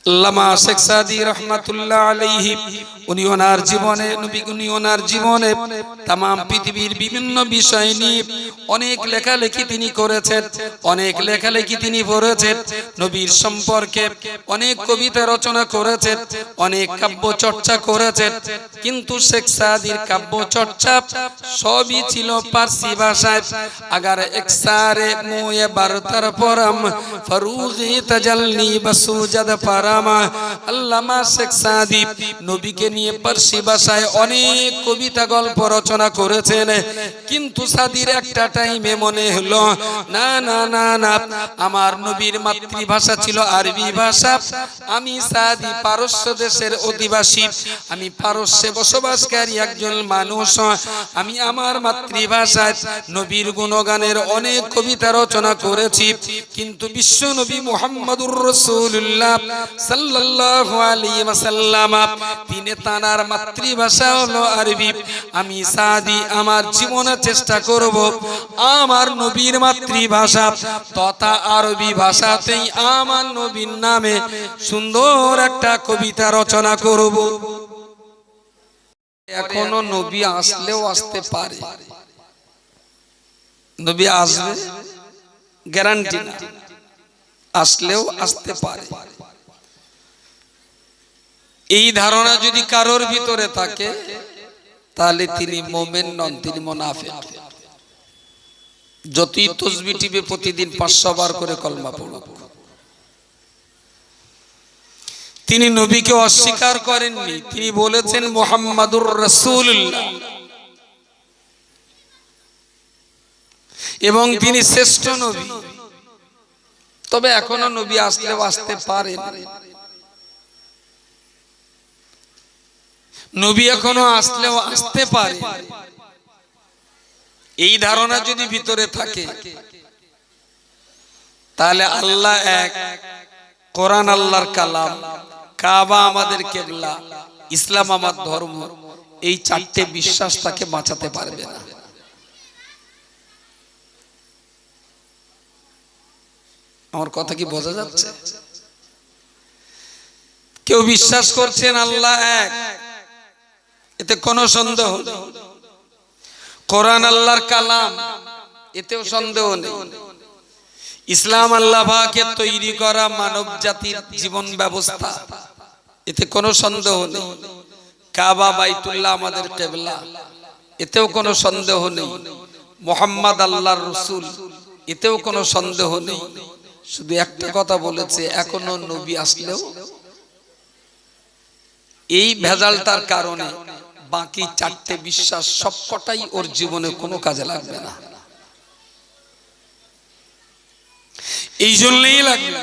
আল্লামা শেখ সাদি রহমাতুল্লাহ আলাইহি উনি ওনার জীবনে তাম পৃথিবীর বিভিন্ন বিষয় নিয়ে অনেক লেখালেখি তিনি করেছেন, অনেক লেখালেখি তিনি পড়েছেন, নবীর সম্পর্কে অনেক কবিতা রচনা করেছেন, অনেক কাব্য চর্চা করেছেন। কিন্তু শেখ সাদির কাব্য চর্চা সবই ছিল পারসি ভাষায়। আগার একসারে মোয়ে বারতার পরম ফরুগি তাজাল্লি বসুজাদ পারামা। আল্লামা শেখ সাদি নবীকে নিয়ে পারসি ভাষায় অনেক কবিতা গল্প রচনা করেছেন। কিন্তু সাদির একটা টাইমে মনে হলো না না না না, আমার নবীর মাতৃভাষা ছিল আরবি ভাষা, আমি সাদি পারস্য দেশের অধিবাসী, আমি পারস্যে বসবাসকারী একজন মানুষ, আমি আমার মাতৃভাষায় নবীর গুণগানের অনেক কবিতা রচনা করেছি। কিন্তু বিশ্ব নবী মুহাম্মদুর রাসূলুল্লাহ সাল্লাল্লাহু আলাইহি ওয়াসাল্লাম তিনি তার মাতৃভাষা হলো আরবি। আমি সাদি আমার জীবনে চেষ্টা করব আমার নবীর মাতৃভাষা তথা আরবি ভাষাতেই আমার নবীর নামে সুন্দর একটা কবিতা রচনা করব। এখনো নবী আসলেও আসতে পারে, নবী আসবে গ্যারান্টি না, আসলেও আসতে পারে। এই ধারণা যদি কারোর ভিতরে থাকে তাহলে তিনি মুমিন নন, তিনি মুনাফিক। যতই তাসবিহ টিপে প্রতিদিন 500 বার করে কলমা পড়ুক, তিনি নবীকে অস্বীকার করেননি। তিনি বলেছেন মুহাম্মাদুর রাসূলুল্লাহ এবং তিনি শ্রেষ্ঠ নবী। তবে এখনো নবী আসলেও আসতে পারেন, নবী এখনো আসলেও আসতে পারে। এই ধারণা যদি ভিতরে থাকে তাহলে আল্লাহ এক, কোরআন আল্লাহর কালাম, কাবা আমাদের কিবলা, ইসলাম আমার ধর্ম, এই চারটে বিশ্বাস তাকে বাঁচাতে পারবে না। আমার কথা কি বোঝা যাচ্ছে? কেউ বিশ্বাস করছেন আল্লাহ এক, এতে কোনো সন্দেহ নেই। কোরআন আল্লাহর কালাম, এতেও সন্দেহ নেই। ইসলাম আল্লাহ পাকের তৈরি করা মানব জাতির জীবন ব্যবস্থা, এতে কোনো সন্দেহ নেই। কাবা বাইতুল্লাহ আমাদের কিবলা, এতেও কোনো সন্দেহ নেই। মুহাম্মদ আল্লাহর রাসূল, এতেও কোনো সন্দেহ নেই। শুধু একটা কথা বলেছে, এখনো নবী আসলেও এই ভেজালটার কারণে বাকি চারটে বিশ্বাস সবকটাই ওর জীবনে কোনো কাজে লাগবে না। এই জন্যই লাগবে না।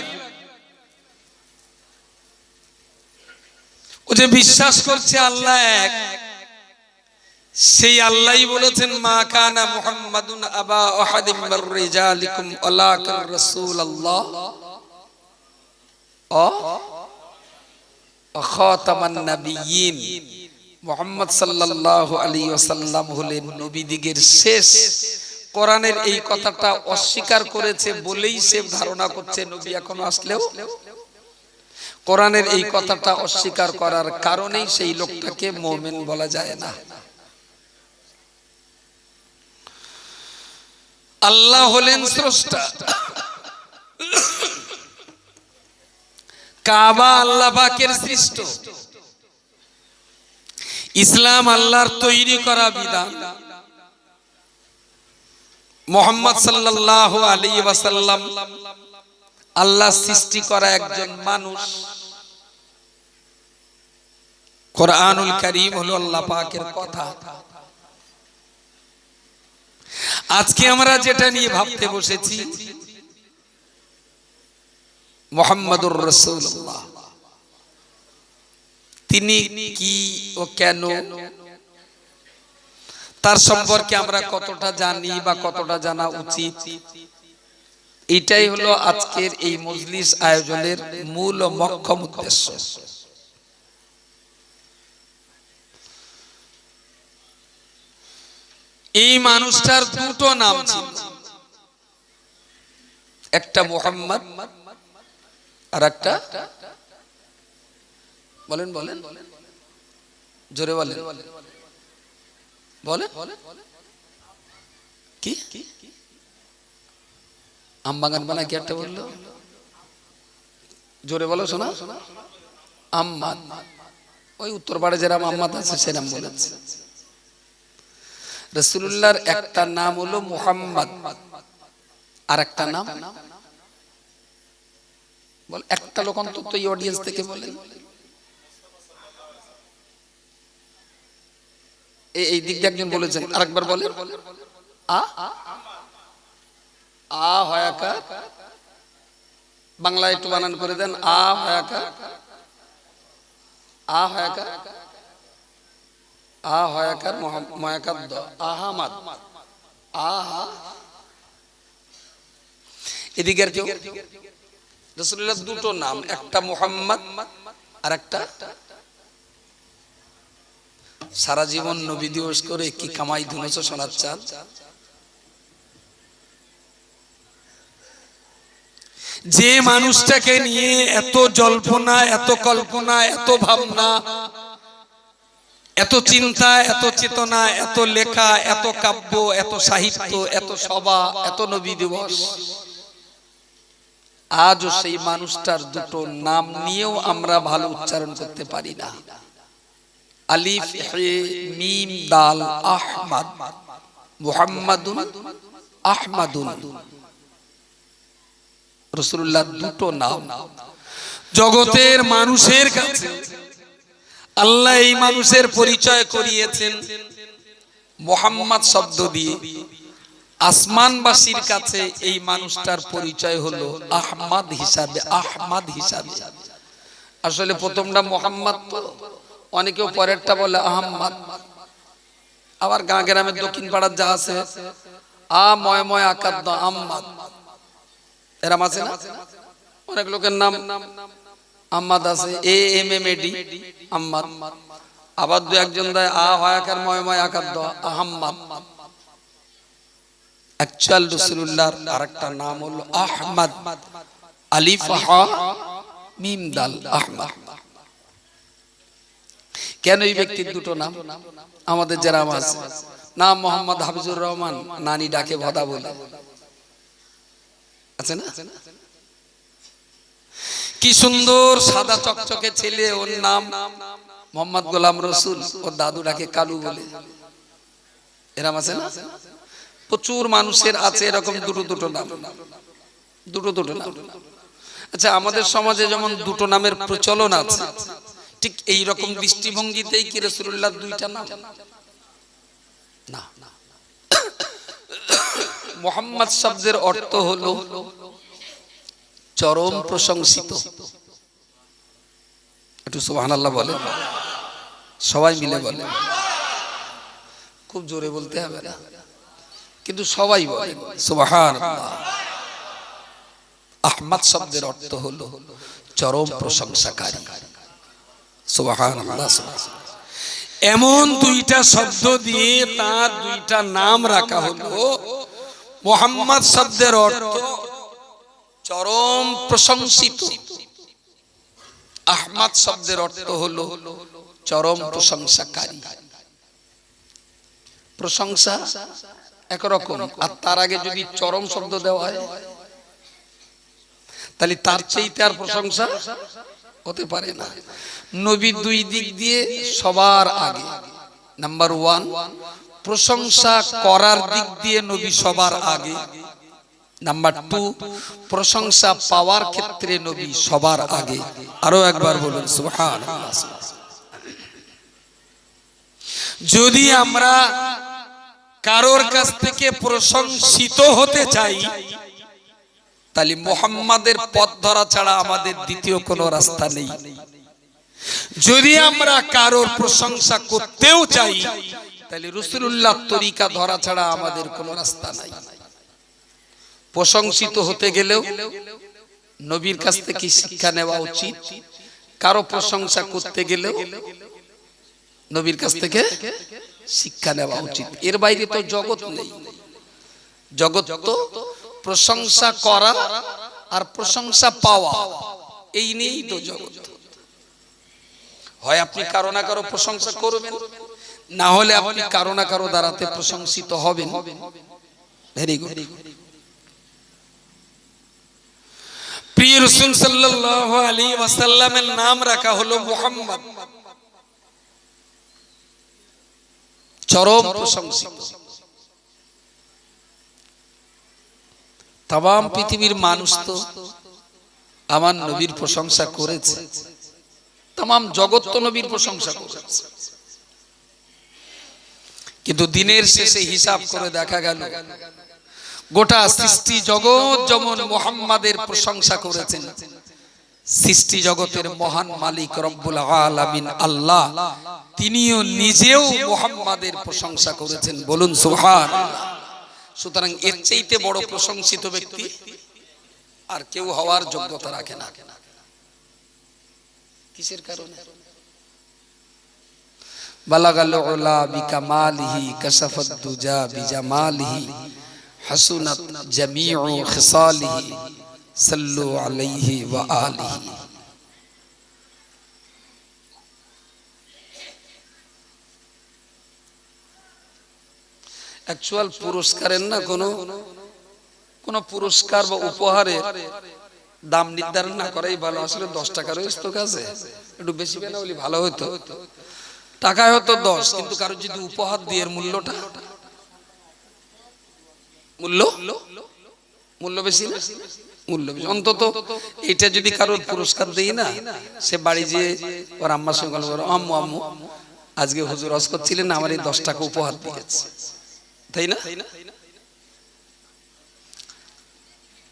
ও যে বিশ্বাস করছে আল্লাহ এক, সেই আল্লাহই বলেছেন মা কানা মুহাম্মাদুন আবা আহাদিম মির রিজালিকুম ওয়ালাকিন রাসূলুল্লাহ ওয়া খাতামান নাবিয়্যিন। মুহাম্মদ সাল্লাল্লাহু আলাইহি ওয়াসাল্লাম হলেন নবীদিগের শেষ। কোরআনের এই কথাটা অস্বীকার করেছে বলেই সে ধারণা করছে নবী এখনো আসলেও। কোরআনের এই কথাটা অস্বীকার করার কারণেই সেই লোকটাকে মুমিন বলা যায় না। আল্লাহ হলেন স্রষ্টা, কাবা আল্লাহ পাকের সৃষ্ট, ইসলাম আল্লাহর তৈরি করা বিধান, মুহাম্মদ সাল্লাল্লাহু আলাইহি ওয়াসাল্লাম আল্লাহ সৃষ্টি করা একজন মানুষ। কোরআনুল কারীম হলো আল্লাহ পাকের কথা। আজকে আমরা যেটা নিয়ে ভাবতে বসেছি মুহাম্মাদুর রাসূলুল্লাহ, তিনি কি ও কেন, তার সম্পর্কে আমরা কতটা জানি বা কতটা জানা উচিত, এটাই হলো আজকের এই মজলিস আয়োজনের মূল ও মোক্ষম উদ্দেশ্য। এই মানুষটার দুটো নাম ছিল, একটা মুহাম্মদ আর একটা বলেন বলেন, জোরে বলেন বলেন। কি আম বাগান বানা কি একটা বললো, জোরে বলো শোনা। আম্মাদ, ওই উত্তর পাড়ে যেরাম আম্মাদ আছে সেরাম বলেছে। রাসূলুল্লাহর একটা নাম হলো মুহাম্মদ, আর একটা নাম বল, একটা লোক অন্তত এই অডিয়েন্স থেকে বলেন। এই দিক দিয়ে একজন বলেছেন, আরেকবার বলেন। আ হয়াকার, বাংলায় একটু বানান করে দেন। আ হয়াকার, আ হয়াকার, আ হয়াকার ময়াকার দ, আহামাদ, আহা। এদিকে আর কেউ? রাসূলুল্লাহ দুটো নাম, একটা মুহাম্মদ আর একটা। সারা জীবন নবী দিবস করে কি কামাই ধুনেছ সোনার চাঁদ। যে মানুষটাকে নিয়ে এত জল্পনা, এত কল্পনা, এত ভাবনা, এত চিন্তা, এত চেতনা, এত লেখা, এত কাব্য, এত সাহিত্য, এত সভা, এত নবী দিবস, আজও সেই মানুষটার দুটো নাম নিয়েও আমরা ভালো উচ্চারণ করতে পারি না। আলিফ হে মিম দাল আহমদ, মুহাম্মাদুন আহমাদুন। রাসূলুল্লাহ দুটো নাম জগতের মানুষের কাছে আল্লাহ এই মানুষের পরিচয় করিয়েছেন মুহাম্মদ শব্দ দিয়ে। আসমানবাসীর কাছে এই মানুষটার পরিচয় হলো আহমদ হিসাবে, আহমদ হিসাবে। আসলে প্রথমটা মুহাম্মদ, তো অনেকেও পরেরটা বলে আহমদ। আবার গাঁ গ্রামের দক্ষিণ পাড়ার যা আছে আ ময় ময় আকাদ্দ আহমদ, এরম আছে না? অনেক লোকের নাম আহমদ আছে, A M M A D Ahmad. আবার দু একজন দেয় আ হয়াকার ময় ময় আকাদ্দ আহমদ। অ্যাকচুয়াল রাসূলুল্লাহর আরেকটা নাম হলো আহমদ, আলিফ হা মিম দাল আহমদ। কেন এই ব্যক্তির দুটো নাম? আমাদের যারা আছে নাম মোহাম্মদ হাফিজুর রহমান, নানি ডাকে ভদা বলে, আছে না? কি সুন্দর সাদা চকচকে ছেলে, ওর নাম মোহাম্মদ গোলাম রসুল, ওর দাদু ডাকে কালু বলে, এরম আছে না? প্রচুর মানুষের আছে এরকম দুটো দুটো নাম, দুটো দুটো নাম। আচ্ছা, আমাদের সমাজে যেমন দুটো নামের প্রচলন আছে, ঠিক এই রকম দৃষ্টিভঙ্গিতেই কি রাসূলুল্লাহ দুইটা নাম? না। মুহাম্মদ শব্দের অর্থ হলো চরম প্রশংসিত। একটু সুবহানাল্লাহ বলেন, সবাই মিলে বলেন। খুব জোরে বলতে হবে না, কিন্তু সবাই বলেন সুবহানাল্লাহ। আহমদ শব্দের অর্থ হলো চরম প্রশংসাকারী। সুবহানাল্লাহ। এমন দুইটা শব্দ দিয়ে তার দুইটা নাম রাখা হলো। মুহাম্মদ শব্দের অর্থ চরম প্রশংসিত, আহমদ শব্দের অর্থ হলো চরম প্রশংসাকারী। প্রশংসা একরকম, আর তার আগে যদি চরম শব্দ দেওয়া হয় তাহলে তার চাইতে আর প্রশংসা হতে পারে না। নবী দুই দিক দিয়ে সবার আগে। নাম্বার ওয়ান, প্রশংসা করার দিক দিয়ে নবী সবার আগে। নাম্বার টু, প্রশংসা পাওয়ার ক্ষেত্রে নবী সবার আগে। আরো একবার বলুন সুবহানাল্লাহ। যদি আমরা কারোর কাছ থেকে প্রশংসিত হতে চাই তাহলে মুহাম্মাদের পথ ধরা ছাড়া আমাদের দ্বিতীয় কোনো রাস্তা নেই। যদি আমরা কারোর প্রশংসা করতেও চাই তাহলে রাসূলুল্লাহর তরিকা ধরা ছাড়া আমাদের কোনো রাস্তা নাই। প্রশংসিত হতে গেলেও নবীর কাছ থেকে শিক্ষা নেওয়া উচিত, কারো প্রশংসা করতে গেলেও নবীর কাছ থেকে শিক্ষা নেওয়া উচিত। এর বাইরে তো জগৎ নেই। জগৎ তো প্রশংসা করা আর প্রশংসা পাওয়া, এই নিয়েই তো জগৎ। হয় আপনি কারো না কারো প্রশংসা করবেন, না হলে আপনি কারো না কারো দ্বারাতে প্রশংসিত হবেন। Very good. প্রিয় রাসূল সাল্লাল্লাহু আলাইহি ওয়াসাল্লামের নাম রাখা হলো মুহাম্মদ, চরম প্রশংসিত। তাম পৃথিবীর মানুষ তো আমার নবীর প্রশংসা করেছে, তাম জগৎ তো নবীর প্রশংসা করেছে, কিন্তু দিনের শেষে হিসাব করে দেখা গেল গোটা সৃষ্টি জগৎ যেমন মুহাম্মাদের প্রশংসা করেছেন, সৃষ্টি জগতের মহান মালিক রব্বুল আলামিন আল্লাহ তিনিও নিজেও মুহাম্মাদের প্রশংসা করেছেন। বলুন সুবহানাল্লাহ। সুতরাং এর চাইতে বড় প্রশংসিত ব্যক্তি আর কেউ হওয়ার যোগ্যতা রাখে না। কিসের কারণে? বালাগাল উলা বিকামালিহি কাশাফাদ দুজা বিজামালিহি হাসুনাত জামিউ খিসালিহি সাল্লু আলাইহি ওয়া আলিহি। অ্যাকচুয়াল পুরস্কারের না কোন পুরস্কার বা উপহারের দাম নির্ধারণ না করাই ভালো। আসলে 10 টাকা রয়েছে তো কাছে, একটু বেশি বেনা হলে ভালো হতো। টাকায় হতো 10, কিন্তু কারো যদি উপহার দিয়ে মূল্যটা মূল্য বেশি না, মূল্য বেশি। অন্তত এটা যদি কারোর পুরস্কার দেই না, সে বাড়ি যেয়ে ওর আম্মার সঙ্গে গল্প করে, আম্মু আম্মু আজকে হুজুর হজ করছিলেন, আমার এই 10 টাকা উপহার দিয়েছে, তাই না?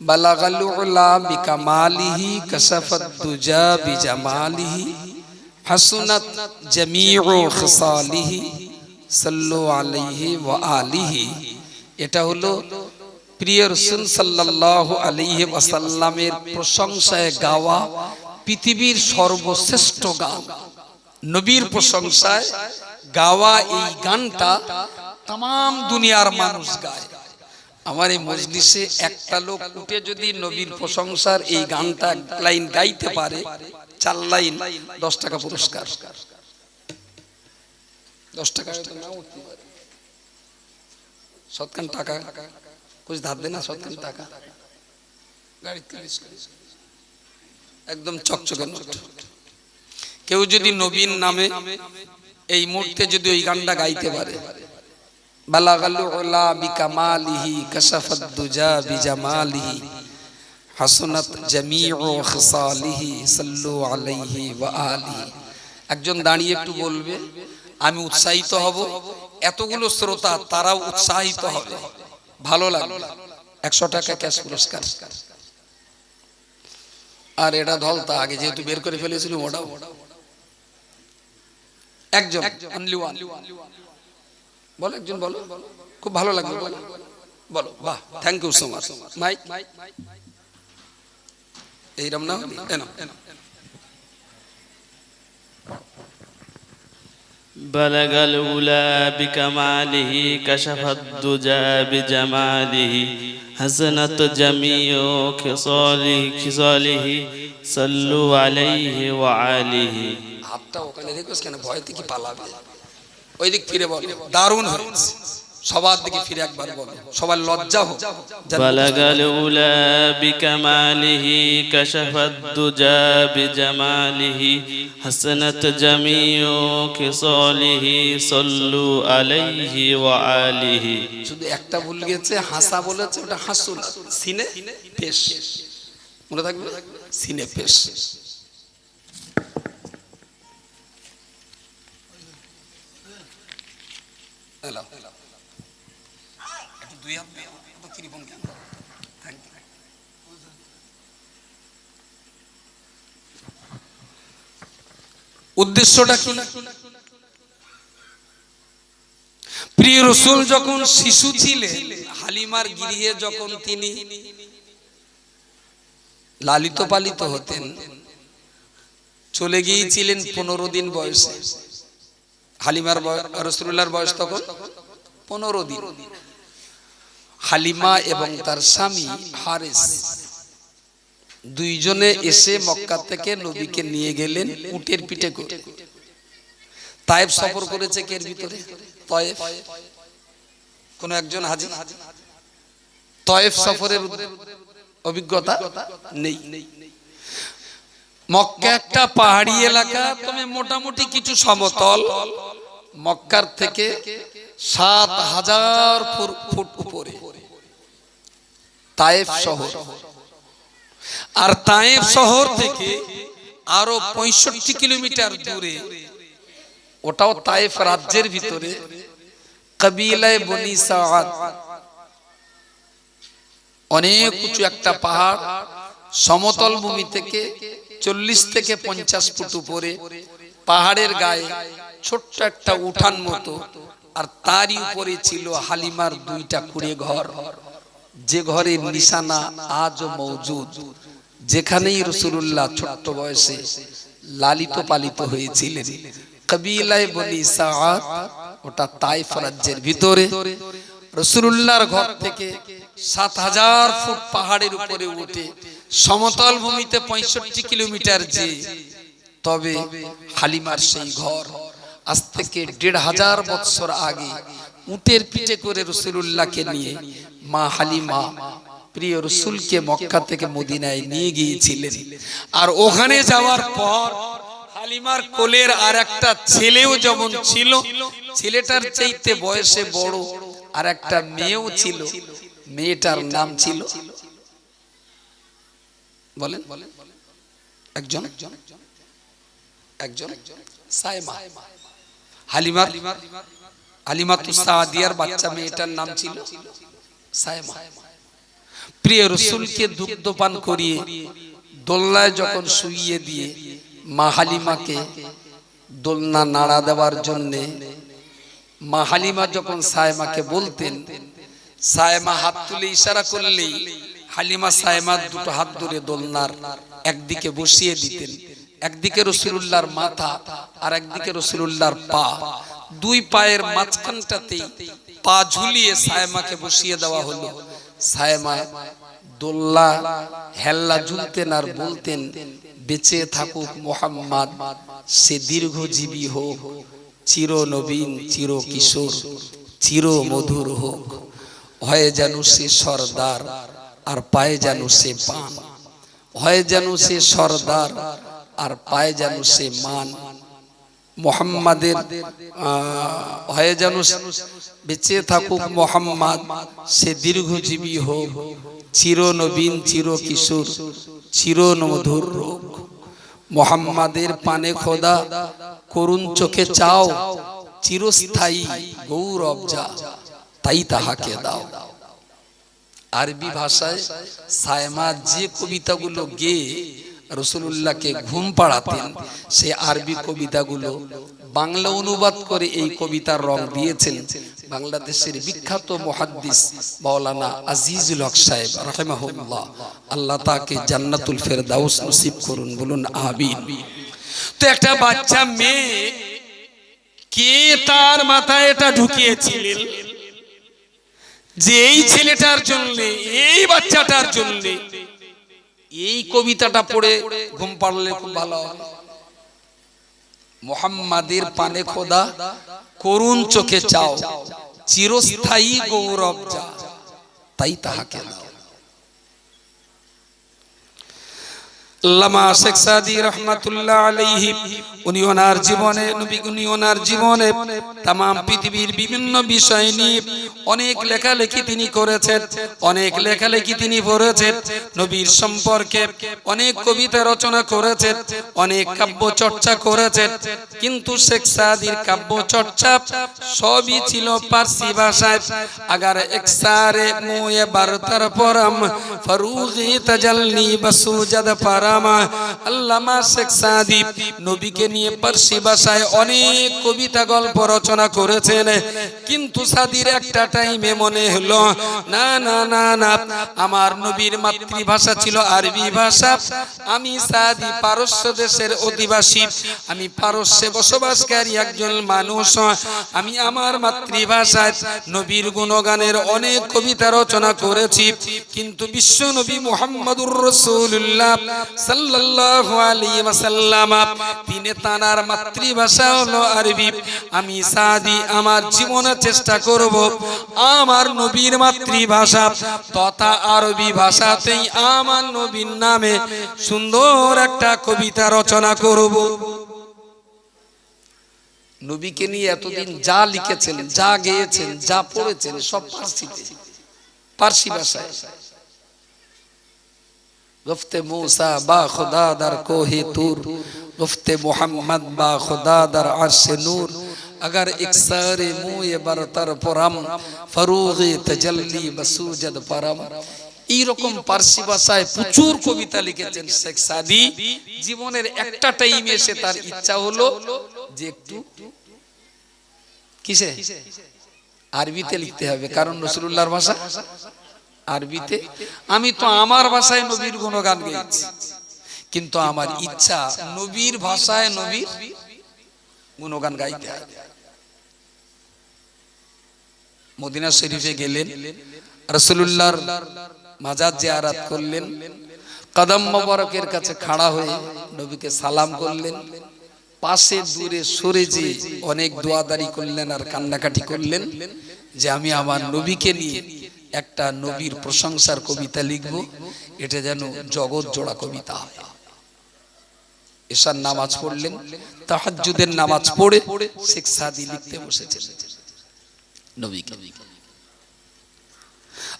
বালাগাল উলা বিকামালিহি কাশাফাদ দুজা বিজামালিহি হাসুনাত জামিউ খিসালিহি সাল্লু আলাইহি ওয়া আলিহি। এটা হলো প্রিয় রাসূল সাল্লাল্লাহু আলাইহি ওয়াসাল্লামের প্রশংসায় গাওয়া পৃথিবীর সর্বশ্রেষ্ঠ গান। নবীর প্রশংসায় গাওয়া এই গানটা तमाम দুনিয়ার মানুষ গায়। আমার এই মজলিসে একটা লোক উঠে যদি নবীর প্রশংসার এই গানটা লাইন গাইতে পারে, 4 লাইন, 10 টাকা পুরস্কার। 10 টাকা তো না উঠতে পারে, সৎকান টাকা कुछ ধার দেনা, সৎকান টাকা গাড়িতে একদম চকচকে নোট। কেউ যদি নবীর নামে এই মুহূর্তে যদি ওই গানটা গাইতে পারে, বালাগাল উলা বিকামালিহি কাশাফাদ দুজা বিজামালিহি হাসনাত জামিউ খিসালিহি সাল্লু আলাইহি ওয়া আলিহি। একজন দাঁড়িয়ে একটু বলবে, আমি উৎসাহিত হব, এতগুলো শ্রোতা তারাও উৎসাহিত হবে, ভালো লাগবে। 100 টাকা ক্যাশ পুরস্কার। আর এটা ধলতা আগে যেহেতু বের করে ফেলেছিল, ওটাও একজন অনলি ওয়ান। বলো একজন, বলো, খুব ভালো লাগবে, বলো। বাহ, thank you so much. Mike এইরকম না, بلغ الأولى بكماله كشف الدجى بجماله حسنت جميع خصاله صلوا عليه وعليه। হাতটা ওখানে রেখোস কেন, ভয়তে কি পালাবে? ওই দিক ফিরে বলো, দারুণ হয়েছে। সবার দিকে ফিরে একবার বলো, সবার লজ্জা হোক। বালাগাল উলা বিকামালিহি কাশাফাদ দুজা বিজামালিহি হাসনাত জামিউ খিসালিহি সাল্লু আলাইহি ওয়া আলিহি। শুধু একটা ভুল গেছে, হাসা বলেছে, ওটা হাসুল, সিনে পেশ, মনে থাকবে, সিনে পেশ। হ্যালো, একটু দুই হাত তো কিরকম কেন? Thank you. উদ্দেশ্যটা কি? প্রিয় রাসূল যখন শিশু ছিলেন, হালিমার গৃহে যখন তিনি লালিত পালিত হতেন, চলে গিয়েছিলেন 15 দিন বয়সে। হালিমার রাসূলুল্লাহর বয়স তখন 15 দিন। হালিমা এবং তার স্বামী হারেস দুইজনে এসে মক্কা থেকে নবীকে নিয়ে গেলেন উটের পিঠে করে। তায়েফ সফর করেছে এর ভিতরে? তায়েফ কোন একজন হাজী তায়েফ সফরের অভিজ্ঞতা নেই। মক্কা একটা পাহাড়ি এলাকা, তবে মোটামুটি কিছু সমতল। মক্কার থেকে ৭,০০০ ফুট উপরে তায়েফ শহর। আর তায়েফ শহর থেকে আরো ৬৫ কিলোমিটার দূরে, ওটাও তায়েফ রাজ্যের ভিতরে, কবিলায়ে বনি সাআদ, অনেক উঁচু একটা পাহাড়। সমতল ভূমি থেকে ৪০ থেকে ৫০ ফুট উপরে পাহাড়ের গায়ে ছোট্ট একটা উঠান মতো, আর তারই উপরে ছিল হালিমার ২টা কুঁড়ে ঘর, যে ঘরের নিশানা আজও মওজুদ, যেখানেই রাসূলুল্লাহ ছোট্ট বয়সে লালিত পালিত হয়েছিলেন। কবিলায়ে বনি সাআদ, ওটা তায়েফ রাজ্যের ভিতরে। রাসূলুল্লাহর ঘর থেকে ৭,০০০ ফুট পাহাড়ের উপরে উঠে সমতল ভূমিতে ৬৫ কিলোমিটার যে, তবে হালিমার সেই ঘর আজ থেকে ১৫০০ বছর আগে উটের পিঠে করে রাসূলুল্লাহকে নিয়ে মা হালিমা প্রিয় রাসূলকে মক্কা থেকে মদিনায় নিয়ে গিয়েছিলেন। আর ওখানে যাওয়ার পর হালিমার কোলের আর একটা ছেলেও যেমন ছিল, ছেলেটার চাইতে বয়সে বড় আর একটা মেয়েও ছিল। মেয়েটার নাম ছিল, বলেন একজন সায়মা। হালিমাতুস সাদিয়ার বাচ্চা মেয়েটার নাম ছিল সায়মা। প্রিয় রাসূলকে দুগ্ধপান করিয়ে দোলনায় যখন শুইয়ে দিয়ে মা হালিমাকে দোলনা নাড়া দেওয়ার জন্য মা হালিমা যখন সায়মাকে বলতেন, সায়মা হাত তুলে ইশারা করলেই হালিমা সায়মার দুটো হাত ধরে দোলনার একদিকে বসিয়ে দিতেন। একদিকে রাসূলুল্লাহর মাথা আর একদিকে রাসূলুল্লাহর পা, দুই পায়ের মাঝখানটাতেই পা ঝুলিয়ে সায়মাকে বসিয়ে দেওয়া হলো। সায়মা দোলনা হেল্লা ঝুলতেন আর বলতেন, বেঁচে থাকুক মুহাম্মদ, সে দীর্ঘজীবী হোক, চির নবীন, চির কিশোর, চির মধুর হোক, হয় যেন সে সরদার আর পায়ে যেন সে পান, হয় যেন সে সরদার আর পায়ে যেন সে মান। মুহাম্মাদের হয় যেন বেঁচে থাকুক মুহাম্মদ, সে দীর্ঘজীবী হোক, চির নবীন, চির কিশোর, চির মধুর হোক। মুহাম্মাদের পানে খোদা করুণ চোখে চাও, চিরস্থায়ী গৌরব যা, তাই তাহাকে দাও। আরবি ভাষায় সায়মা যে কবিতাগুলো গেয়ে রাসূলুল্লাহকে ঘুম পাড়াতেন, সে আরবি কবিতাগুলো বাংলা অনুবাদ করে এই কবিতার রং দিয়েছেন বাংলাদেশের বিখ্যাত মুহাদ্দিস মাওলানা আজিজুল হক সাহেব রাহিমাহুল্লাহ। আল্লাহ তাকে জান্নাতুল ফেরদাউস নসিব করুন, বলুন আমিন। তো একটা বাচ্চা মেয়ে, কে তার মাথায় এটা ঢুকিয়েছিলেন যে এই ছেলেটার জন্য, এই বাচ্চাটার জন্য এই কবিতাটা পড়ে ঘুম পাড়লে খুব ভালো হয়। মুহাম্মাদের পানে খোদা করুণ চোখে চাও, চিরস্থায়ী গৌরব যা, তাই তাহাকে দাও। আল্লামা শেখ সাদি রহমাতুল্লাহ আলাইহি উনি ওনার জীবনে, উনি ওনার জীবনে তাম পৃথিবীর বিভিন্ন বিষয় নিয়ে অনেক লেখালেখি তিনি করেছেন, অনেক লেখালেখি তিনি পড়েছেন। নবীর সম্পর্কে অনেক কবিতা রচনা করেছেন, অনেক কাব্য চর্চা করেছেন। কিন্তু শেখ সাদির কাব্য চর্চা সবই ছিল পারসি ভাষায়। আগার একসারে মুয়ে বারতার পরম ফরুগি তাজাল্লি বসুজাদ পারা। আল্লামা শেখ সাদি নবীকে নিয়ে পারসি ভাষায় অনেক কবিতা গল্প রচনা করেছেন। কিন্তু সাদির একটা টাইমে মনে হলো, না না না না, আমার নবীর মাতৃভাষা ছিল আরবি ভাষা, আমি সাদি পারস্য দেশের অধিবাসী, আমি পারস্যে বসবাসকারী একজন মানুষ, আমি আমার মাতৃভাষায় নবীর গুণগানের অনেক কবিতা রচনা করেছি। কিন্তু বিশ্ব নবী মুহাম্মদুর রাসূলুল্লাহ সাল্লাল্লাহু আলাইহি ওয়াসাল্লাম, তিনি তার মাতৃভাষা হলো আরবি। আমি সাদি আমার জীবনে চেষ্টা করব আমার নবীর মাতৃভাষা তথা আরবি ভাষাতেই আমার নবীর নামে সুন্দর একটা কবিতা রচনা করব। নবীকে নিয়ে এতদিন যা লিখেছেন, যা গেয়েছেন, যা পড়েছেন সব ফার্সিতে, পার্সি ভাষায়। গফতে मूसा बा खुदा दर कोहे तूर, गफ्ते मोहम्मद बा खुदा दर अर्श नूर, अगर इक्सारे मुए बरतर परम, फरूगे तजल्ली बसूजद परम। এই রকম পার্সি ভাষায় প্রচুর কবিতা লিখেছেন শেখ সাদি। জীবনের একটা টাইমে এসে তার ইচ্ছা হলো যে একটু কিসে আরবিতে লিখতে হবে, কারণ রাসূলুল্লাহর ভাষা আরবিতে। আমি তো আমার ভাষায় নবীর গুণগান গাইছি, কিন্তু আমার ইচ্ছা নবীর ভাষায় নবীর গুণগান গাইতে হবে। মদিনা শরীফে গেলেন, রাসূলুল্লাহর মাজার জিয়ারত করলেন, কদম মোবারকের কাছে খাড়া হয়ে নবীকে সালাম করলেন। পাশে দূরে সরে যে অনেক দোয়াদারি করলেন আর কান্নাকাটি করলেন যে আমি আমার নবীকে নিয়ে একটা নবীর প্রশংসার কবিতা লিখব, এটা যেন জগৎ জোড়া কবিতা হয়। এশার নামাজ পড়লেন, তাহাজ্জুদের নামাজ পড়ে শেখ সাদি লিখতে বসেছেন নবীকে।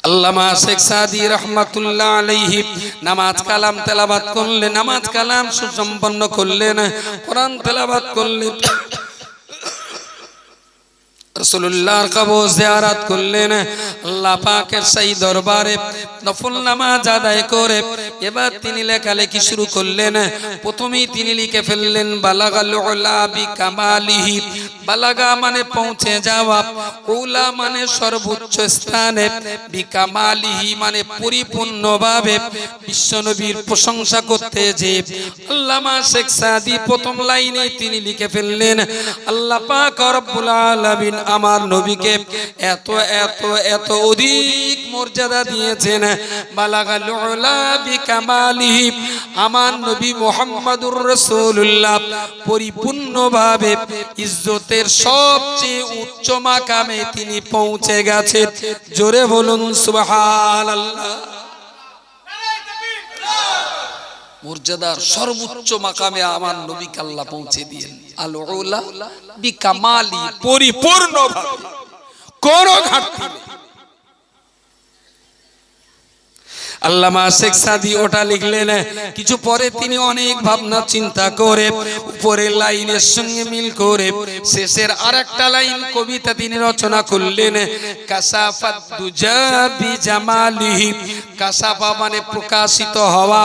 আল্লামা শেখ সাদি রহমাতুল্লাহ আলাইহি নামাজ কালাম তেলাওয়াত করলেন, নামাজ কালাম সুসম্পন্ন করলেন, কোরআন তেলাওয়াত করলেন, রাসূলুল্লাহর কবর জিয়ারত করলেন। আল্লাহ পাকের সেই দরবারে নফল নামাজ আদায় করে এবার তিনি লেখালেখি শুরু করলেন। প্রথমেই তিনি লিখে ফেললেন বালাগাল উলা বিকামালিহি। বালাগা মানে পৌঁছে যাওয়া, উলা মানে সর্বোচ্চ স্থানে, বিকামালিহি মানে পরিপূর্ণভাবে বিশ্বনবীর প্রশংসা করতে যে আল্লামা শেখ সাদি প্রথম লাইনে তিনি লিখে ফেললেন আল্লাহ পাক রব্বুল আলামিন আমার নবীকে এত এত এত অধিক মর্যাদা দিয়েছেন। বালাগাল উলা বিকামালিহি, আমার নবী মুহাম্মদুর রাসূলুল্লাহ পরিপূর্ণভাবে ইজ্জতের সবচেয়ে উচ্চ মাকামে তিনি পৌঁছে গেছেন। জোরে বলুন সুবহানাল্লাহ। মর্যাদার সর্বোচ্চ মাকামে আমার নবীকে আল্লাহ পৌঁছে দিয়েন। আল উলা বিকামালি, পরিপূর্ণভাবে, কোনো ঘাটতি নেই। আল্লামা শেখ সাদি ওটা লিখলেন। কিছু পরে তিনি অনেক ভাবনা চিন্তা করে উপরের লাইনের সঙ্গে মিল করে শেষের আরেকটা লাইন কবিতা তিনি রচনা করলেন। কাশাফাত দুজা বিজামালিহি, কাশাফা মানে প্রকাশিত হওয়া,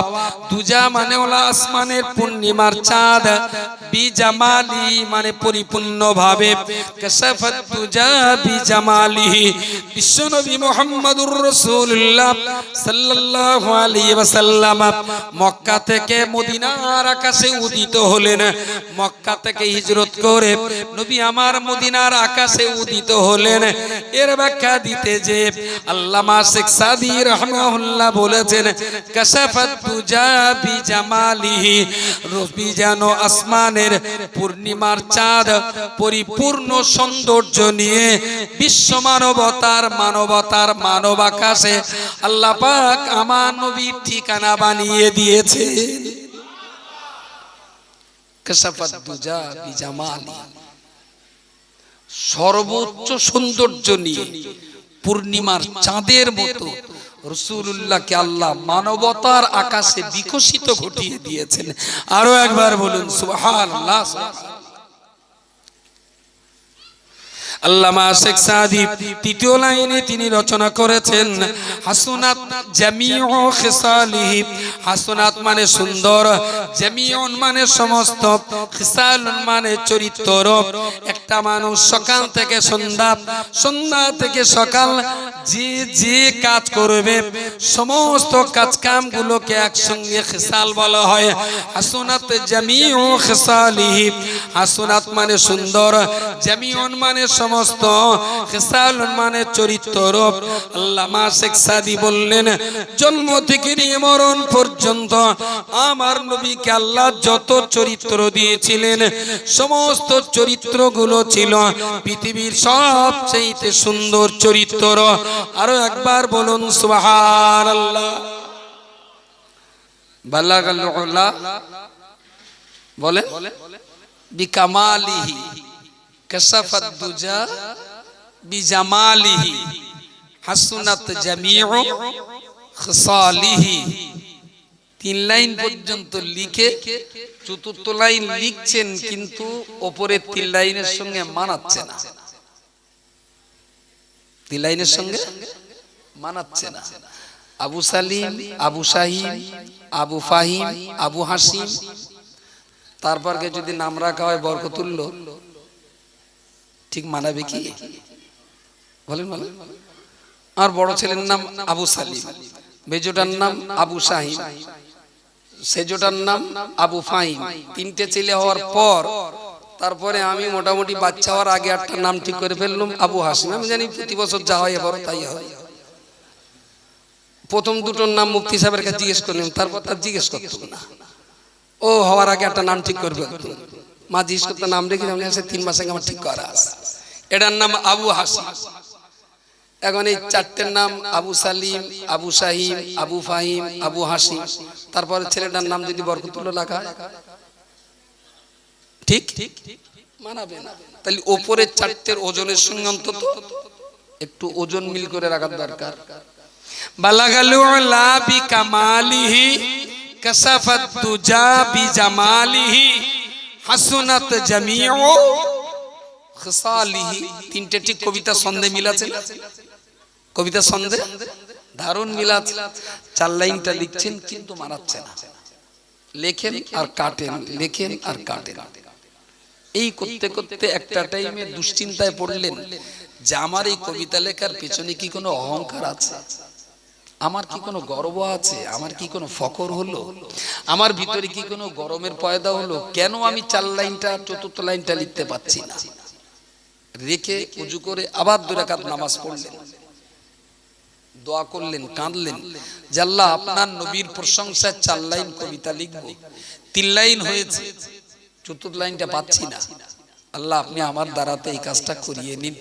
দুজা মানে হলো আসমানের পূর্ণিমার চাঁদ, বিজামালি মানে পরিপূর্ণভাবে, কাশাফাত দুজা বিজামালিহি। বিশ্বনবী মুহাম্মদুর রাসূলুল্লাহ সাল্লাল্লাহু আলাইহি ওয়াসাল্লাম মক্কা থেকে মদিনার আকাশে উদিত হলেন। মক্কা থেকে হিজরত করে নবী আমার মদিনার আকাশে উদিত হলেন। এর ব্যাখ্যা দিতে যে আল্লামা শেখ সাদি রাহমাহুল্লাহ বলেছেন কাশাফাত দুজা বিজামালিহি, রবি যেন আসমানের পূর্ণিমার চাঁদ পরিপূর্ণ সৌন্দর্য নিয়ে বিশ্ব মানবতার মানব আকাশে আল্লাহ পাক আমার নবীর ঠিকানা বানিয়ে দিয়েছে। কাশাফাত দুজা বিজামালি, সর্বোচ্চ সৌন্দর্য নিয়ে পূর্ণিমার চাঁদের মতো রাসূলুল্লাহকে আল্লাহ মানবতার আকাশে বিকশিত ঘটিয়ে দিয়েছেন। আরো একবার বলুন সুবহানাল্লাহ। আল্লামা শেখ সাদি তৃতীয় লাইনে তিনি রচনা করেছেন হাসনাত জামিউ খিসালিহি। হাসনাত মানে সুন্দর, জামিউন মানে সমস্ত, খিসালুন মানে চরিত্র। একটা মানুষ সকাল থেকে সন্ধ্যা, সন্ধ্যা থেকে সকাল যে যে কাজ করবে সমস্ত কাজ কামগুলোকে একসঙ্গে খিসাল বলা হয়। হাসনাত জামিউ খিসালিহি, হাসনাত মানে সুন্দর, জামিউন মানে সমস্ত, সমস্ত খিসাল মানে চরিত্র আল্লামা শেখ সাদি বললেন জন্ম থেকে নিয়ে মরণ পর্যন্ত আমার নবীকে আল্লাহ যত চরিত্র দিয়েছিলেন সমস্ত চরিত্রগুলো ছিল পৃথিবীর সবচেয়ে সুন্দর চরিত্র। আরো একবার বলুন সুবহানাল্লাহ। বালাগাল উলা বলে বিকামালিহি কাশাফাত দুজা বিজামালিহি হাসুনাত জামিউ খিসালিহি। 3 লাইন পর্যন্ত লিখে চতুর্থ লাইন লিখছেন কিন্তু উপরের 3 লাইনের সঙ্গে মানাচ্ছে না, 3 লাইনের সঙ্গে মানাচ্ছে না। আবু সালিম, আবু শাহিম, আবু ফাহিম, আবু হাসিম, তারপরকে যদি নাম রাখা হয় বরকতুল্লাহ, ঠিক মানাবে কি বলেন বলেন? আর বড় ছেলের নাম আবু সালিম, মেজোটার নাম আবু শাহিম, সেজোটার নাম আবু ফাহিম। 3টে ছেলে হওয়ার পর তারপরে আমি মোটামুটি বাচ্চা হওয়ার আগে একটা নাম ঠিক করে ফেললাম আবু হাসিম। আমি জানি প্রতি বছর যা হয় এবার তাই হয়। প্রথম দুটোর নাম মুফতি সাহেবের কাছে জিজ্ঞেস করলাম, তারপর তার জিজ্ঞেস করতাম না, ও হওয়ার আগে একটা নাম ঠিক করে ফেলতাম। মা জিজ্ঞেস করতে নাম রেখে 3 মাস আগে আমার ঠিক করা আছে, এটার নাম আবু হাসিম। এখন এই 4টের নাম আবু সালিম, আবু শাহিম, আবু ফাহিম, আবু হাসিম, তারপরে ছেলেটার নাম যদি বরকতুল্লাহ লেখা হয় ঠিক মানাবে না। তাহলে ওপরের 4টের ওজনের সঙ্গে অন্তত একটু ওজন মিল করে রাখার দরকার। বালাগাল উলা বিকামালিহি কাশাফাত দুজা বিজামালিহি হাসুনাত জামিউ খিসালিহি। 3টে ঠিক কবিতা ছন্দে মিল আছে না? কবিতা ছন্দে দারুণ মিল আছে। 4 লাইনটা লিখছেন কিন্তু মানাচ্ছে না, লেখেন আর কাটেন, লেখেন আর কাটেন। এই করতে করতে একটা টাইমে দুশ্চিন্তায় পড়লেন যে আমার এই কবিতা লেখার পেছনে কি কোনো অহংকার আছে, আমার কি কোনো গর্ব আছে, আমার কি কোনো ফখর হলো, আমার ভিতরে কি কোনো গরমের পয়দা হলো? কেন আমি 4 লাইনটা চতুর্থ লাইনটা লিখতে পাচ্ছি না? রেখে উজু করে আবার 2 রাকাত নামাজ পড়লেন, দোয়া করলেন, কাঁদলেন যে আল্লাহ আপনার নবীর প্রশংসায় 4 লাইন কবিতা লিখবো, 3 লাইন হয়েছে, চতুর্থ লাইনটা পাচ্ছি না, আল্লাহ আপনি আমার দ্বারাতে এই কাজটা করিয়ে নিন।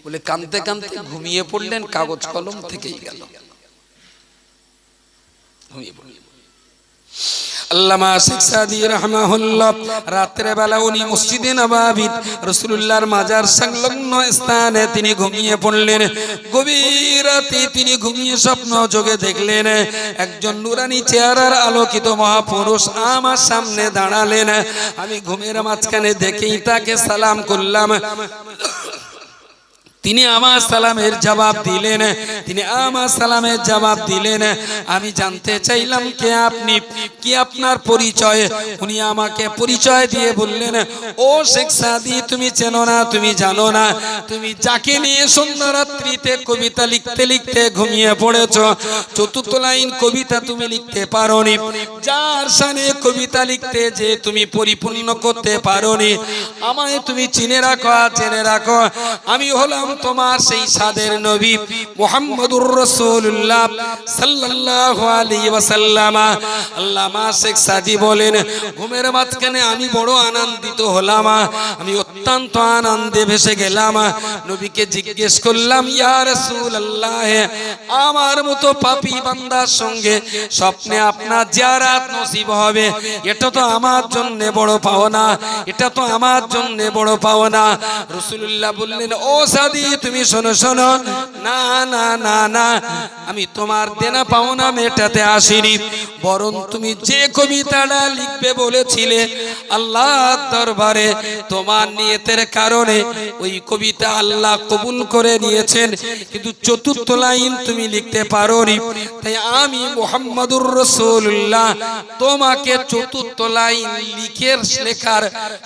বলে কাঁদতে কাঁদতে ঘুমিয়ে পড়লেন, কাগজ কলম থেকেই গেল, ঘুমিয়ে পড়লেন। আল্লামা শেখ সাদি রাহমাহুল্লাহ রাতের বেলা উনি মসজিদে নববীর রাসূলুল্লাহর মাজার সংলগ্ন স্থানে তিনি ঘুমিয়ে পড়লেন। গভীর রাতে তিনি ঘুমিয়ে স্বপ্ন যোগে দেখলেন একজন নুরানি চেহারার আলোকিত মহাপুরুষ আমার সামনে দাঁড়ালেন। আমি ঘুমের মাঝখানে দেখেই তাকে সালাম করলাম, তিনি আমার সালামের জবাব দিলেন, তিনি আমার সালামের জবাব দিলেন। আমি জানতে চাইলাম কে আপনি, কি আপনার পরিচয়? উনি আমাকে পরিচয় দিয়ে বললেন, ও শেখ সাদি তুমি চেনো না, তুমি জানো না, তুমি যাকে নিয়ে সন্ধ্যা রাত্রিতে কবিতা লিখতে লিখতে ঘুমিয়ে পড়েছো, চতুর্থ লাইন কবিতা তুমি লিখতে পারোনি, যার শানে কবিতা লিখতে যে তুমি পরিপূর্ণ করতে পারোনি, আমায় তুমি চিনে রাখো, জেনে রাখো, আমি হলাম তোমার সেই সাদের নবী মুহাম্মদুর রাসূলুল্লাহ সাল্লাল্লাহু আলাইহি ওয়াসাল্লাম। আল্লামা শেখ সাদি বলেন, ঘুমের মাঝখানে আমি বড় আনন্দিত হলাম, আমি অত্যন্ত আনন্দে ভেসে গেলাম। নবীকে জিজ্ঞেস করলাম, ইয়া রাসূলুল্লাহ আমার মতো পাপী বান্দার সঙ্গে স্বপ্নে আপনার জিয়ারত নসিব হবে, এটা তো আমার জন্য বড় পাওনা, এটা তো আমার জন্য বড় পাওনা। রাসূলুল্লাহ বললেন, ও সাদি তুমি শোনো শোনো, না না না না, আমি তোমার দেনা পাওনা মেটাতে আসিনি, বরং তুমি যে কবিতাটা লিখবে বলেছিলে আল্লাহর দরবারে তোমার নিয়তের কারণে ওই কবিতা আল্লাহ কবুল করে নিয়েছেন, কিন্তু চতুর্থ লাইন তুমি লিখতে পারোনি, তাই আমি মুহাম্মদুর রাসূলুল্লাহ তোমাকে চতুর্থ লাইন লেখার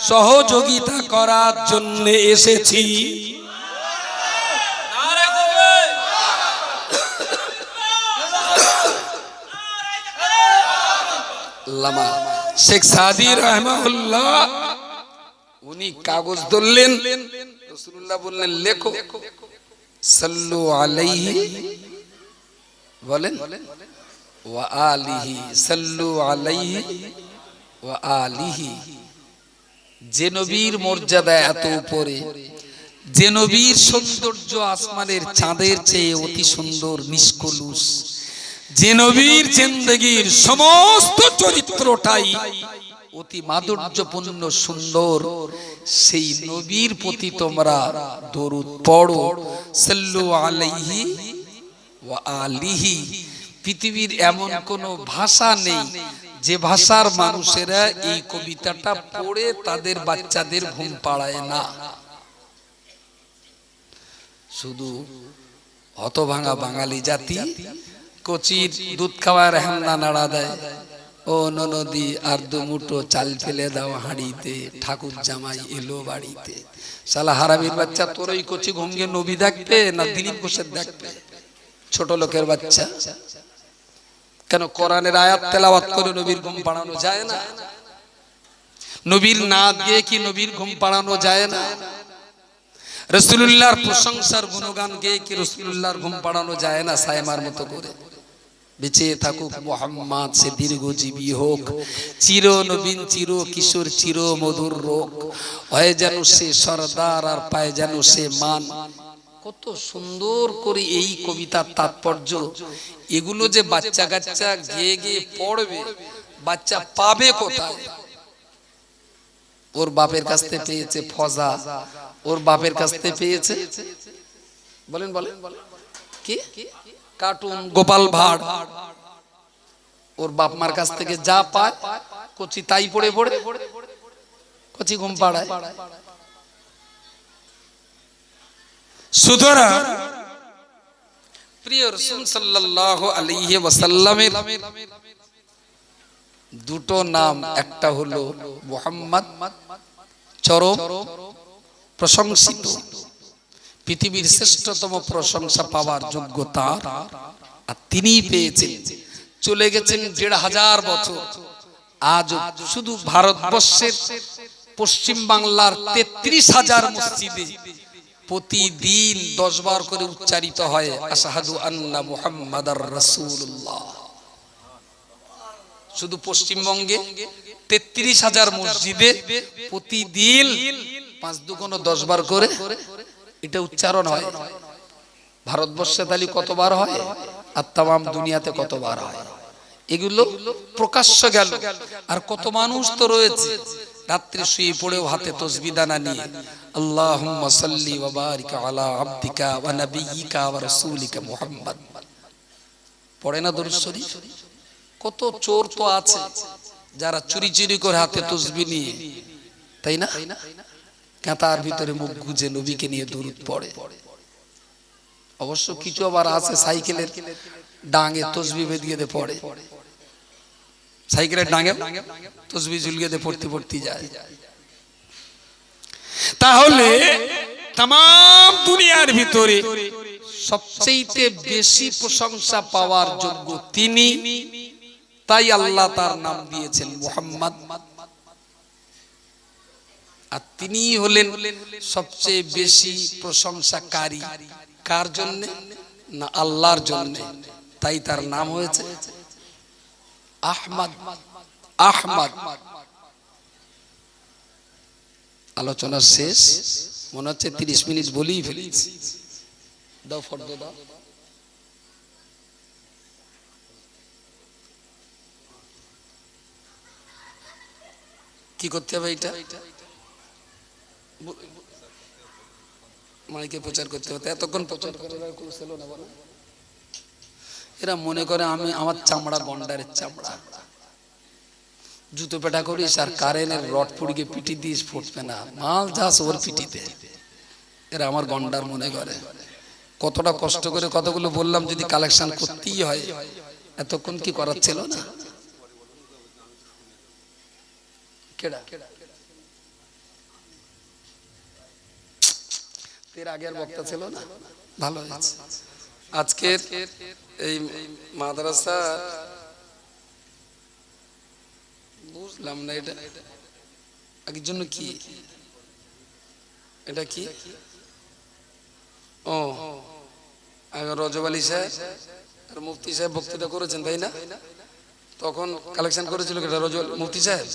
সহযোগিতা করার জন্য এসেছি। আল্লামা শেখ সাদি রাহমাহুল্লাহ উনি কাগজ ধরলেন, রাসূলুল্লাহ বললেন লেখো, সাল্লু আলাইহি, বলেন ওয়া আলিহি, সাল্লু আলাইহি ওয়া আলিহি। যে নবীর মর্যাদা এত উপরে, যে নবীর সৌন্দর্য আসমানের চাঁদের চেয়ে অতি সুন্দর নিষ্কলুষ, যে নবীর জিন্দেগীর সমস্ত চরিত্রটাই অতি মাধুর্যপূর্ণ সুন্দর, সেই নবীর প্রতি তোমরা দরুদ পড়ো, সাল্লু আলাইহি ওয়া আলিহি। পৃথিবীর এমন কোন ভাষা নেই যে ভাষার মানুষেরা এই কবিতাটা পড়ে তাদের বাচ্চাদের ঘুম পাড়ায় না। শুধু হতভাঙা বাঙালি জাতি কচির দুধ খাওয়ার হেমনা নাড়া দেয়, ও ননদি আর দু মুঠো চাল ফেলে দাও হাঁড়িতে, ঠাকুর জামাই এলো বাড়িতে। শালা হারামির বাচ্চা, তোর ওই কচি ঘুমকে নবী দেখবে না দিলীপ ঘোষের দেখবে? ছোট লোকের বাচ্চা। কেন কোরআনের আয়াত তেলাওয়াত করে নবীর ঘুম পাড়ানো যায় না? নবীর নাত গিয়ে কি নবীর ঘুম পাড়ানো যায় না? রাসূলুল্লাহর প্রশংসার গুণগান গেয়ে কি রাসূলুল্লাহর ঘুম পাড়ানো যায় না? সায়মার মতো করে বেঁচে থাকুক মুহাম্মদ, সে দীর্ঘজীবী হোক, চির নবীন চির কিশোর চির মধুর রোগ, হয় যেন সে সরদার আর পায় যেন সে মান। কত সুন্দর করে এই কবিতার তাৎপর্য। এগুলো যে বাচ্চা কাচ্চা গেয়ে গিয়ে পড়বে, বাচ্চা পাবে কোথায়? ওর বাপের কাছ থেকে পেয়েছে ফজা, ওর বাপের কাছ থেকে পেয়েছে বলেন বলেন কি কার্টুন, গোপাল ভাঁড়। ওর বাপ মার কাছ থেকে যা পায় কচি তাই পড়ে পড়ে কচি ঘুম পাড়ায়। সুতরাং প্রিয় রাসূল সাল্লাল্লাহু আলাইহি ওয়াসাল্লামের দুটো নাম, একটা হলো মুহাম্মদ, চরম প্রশংসিত, পৃথিবীর শ্রেষ্ঠতম প্রশংসা পাওয়ার যোগ্যতা আর তিনিই পেয়েছেন। চলে গেছেন ১৫০০ বছর। আজ শুধু ভারতবর্ষের পশ্চিম বাংলার ৩৩,০০০ মসজিদে প্রতিদিন ১০ বার করে উচ্চারিত হয় আশহাদু আন্না মুহাম্মাদার রাসূলুল্লাহ। শুধু পশ্চিমবঙ্গে ৩৩,০০০ মসজিদে প্রতিদিন ৫ দুগুণ ১০ বার করে এটা উচ্চারণ হয়। ভারতবর্ষে তাহলে কতবার হয় আর তামাম দুনিয়াতে কতবার হয়? এগুলো প্রকাশ্য গেল। আর কত মানুষ তো রয়েছে রাত্রে শুয়ে পড়েও হাতে তসবিহ দানা নিয়ে আল্লাহুম্মা সাল্লি ওয়া বারিক আলা আবদিকা ওয়া নাবিয়িকা ওয়া রাসূলিকা মুহাম্মদ পড়ে না দরুদ শরীফ? কত চোর তো আছে যারা চুরি চুরি করে হাতে তসবিহ নিয়ে, তাই না, কাঁথার ভিতরে মুখ গুজে নবীকে নিয়ে দরুদ পড়ে। অবশ্য কিছু আবার আছে সাইকেলের ডাঙে তসবিহ বেঁধিয়ে দিয়ে পড়ে, সাইকেলের ডাঙে তসবিহ ঝুলিয়ে দিয়ে পড়তে পড়তে যায়। তাহলে তাম দুনিয়ার ভিতরে সবচেয়ে বেশি প্রশংসা পাওয়ার যোগ্য তিনি, তাই আল্লাহ তার নাম দিয়েছেন মুহাম্মদ। আর তিনি হলেন সবচেয়ে বেশি প্রশংসাকারী। কার জন্য? না আল্লাহর জন্য। তাই তার নাম হয়েছে আহমদ। আহমদ। আলোচনা শেষ, মনে হচ্ছে ৩০ মিনিট বলেই ফেলেছি। দাও ফর্দ দাও। কি করতে হবে? এটা মাইকে প্রচার করতে হবে। এতক্ষণ প্রচার করে এরা মনে করে আমি আমার চামড়া গন্ডারের চামড়া, জুতো পেটা করিস আর কারেন্টের রড পুড়িয়ে পিটি দিস, ফুটবে না, মাল যাস ওর পিটিতে। এরা আমার গন্ডার মনে করে। কতটা কষ্ট করে কতগুলো বললাম, যদি কালেকশন করতেই হয় এতক্ষণ কি করার ছিল না? কেডা এর আগের বক্তা ছিল না? ভালো হয়েছে। আজকের এই মাদ্রাসা বুঝলাম না এটা আগের জন্য কি এটা কি? ও আগে রজব আলী সাহেব আর মুফতি সাহেব বক্তৃতা করেছেন তাই না? তখন কালেকশন করেছিল কি রজব মুফতি সাহেব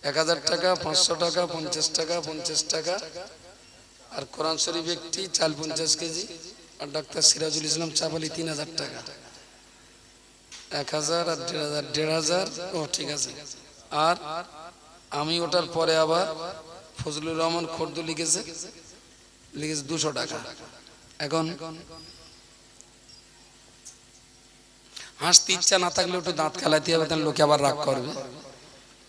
1000 টাকা, 500 টাকা, 50 টাকা, 50 টাকা, আর কোরআন শরীফ একটি, চাল 50 কেজি, আর ডাক্তার সিরাজুল ইসলাম চাপালি 3000 টাকা। 1000 আর 1500। ও ঠিক আছে। আর আমি ওটার পরে আবার ফজলুর রহমান খর্দু লিখেছে 200 টাকা। এখন হাসতে ইচ্ছা না থাকলে একটু দাঁত খেলাতে হবে, তাহলে লোকে আবার রাগ করবে।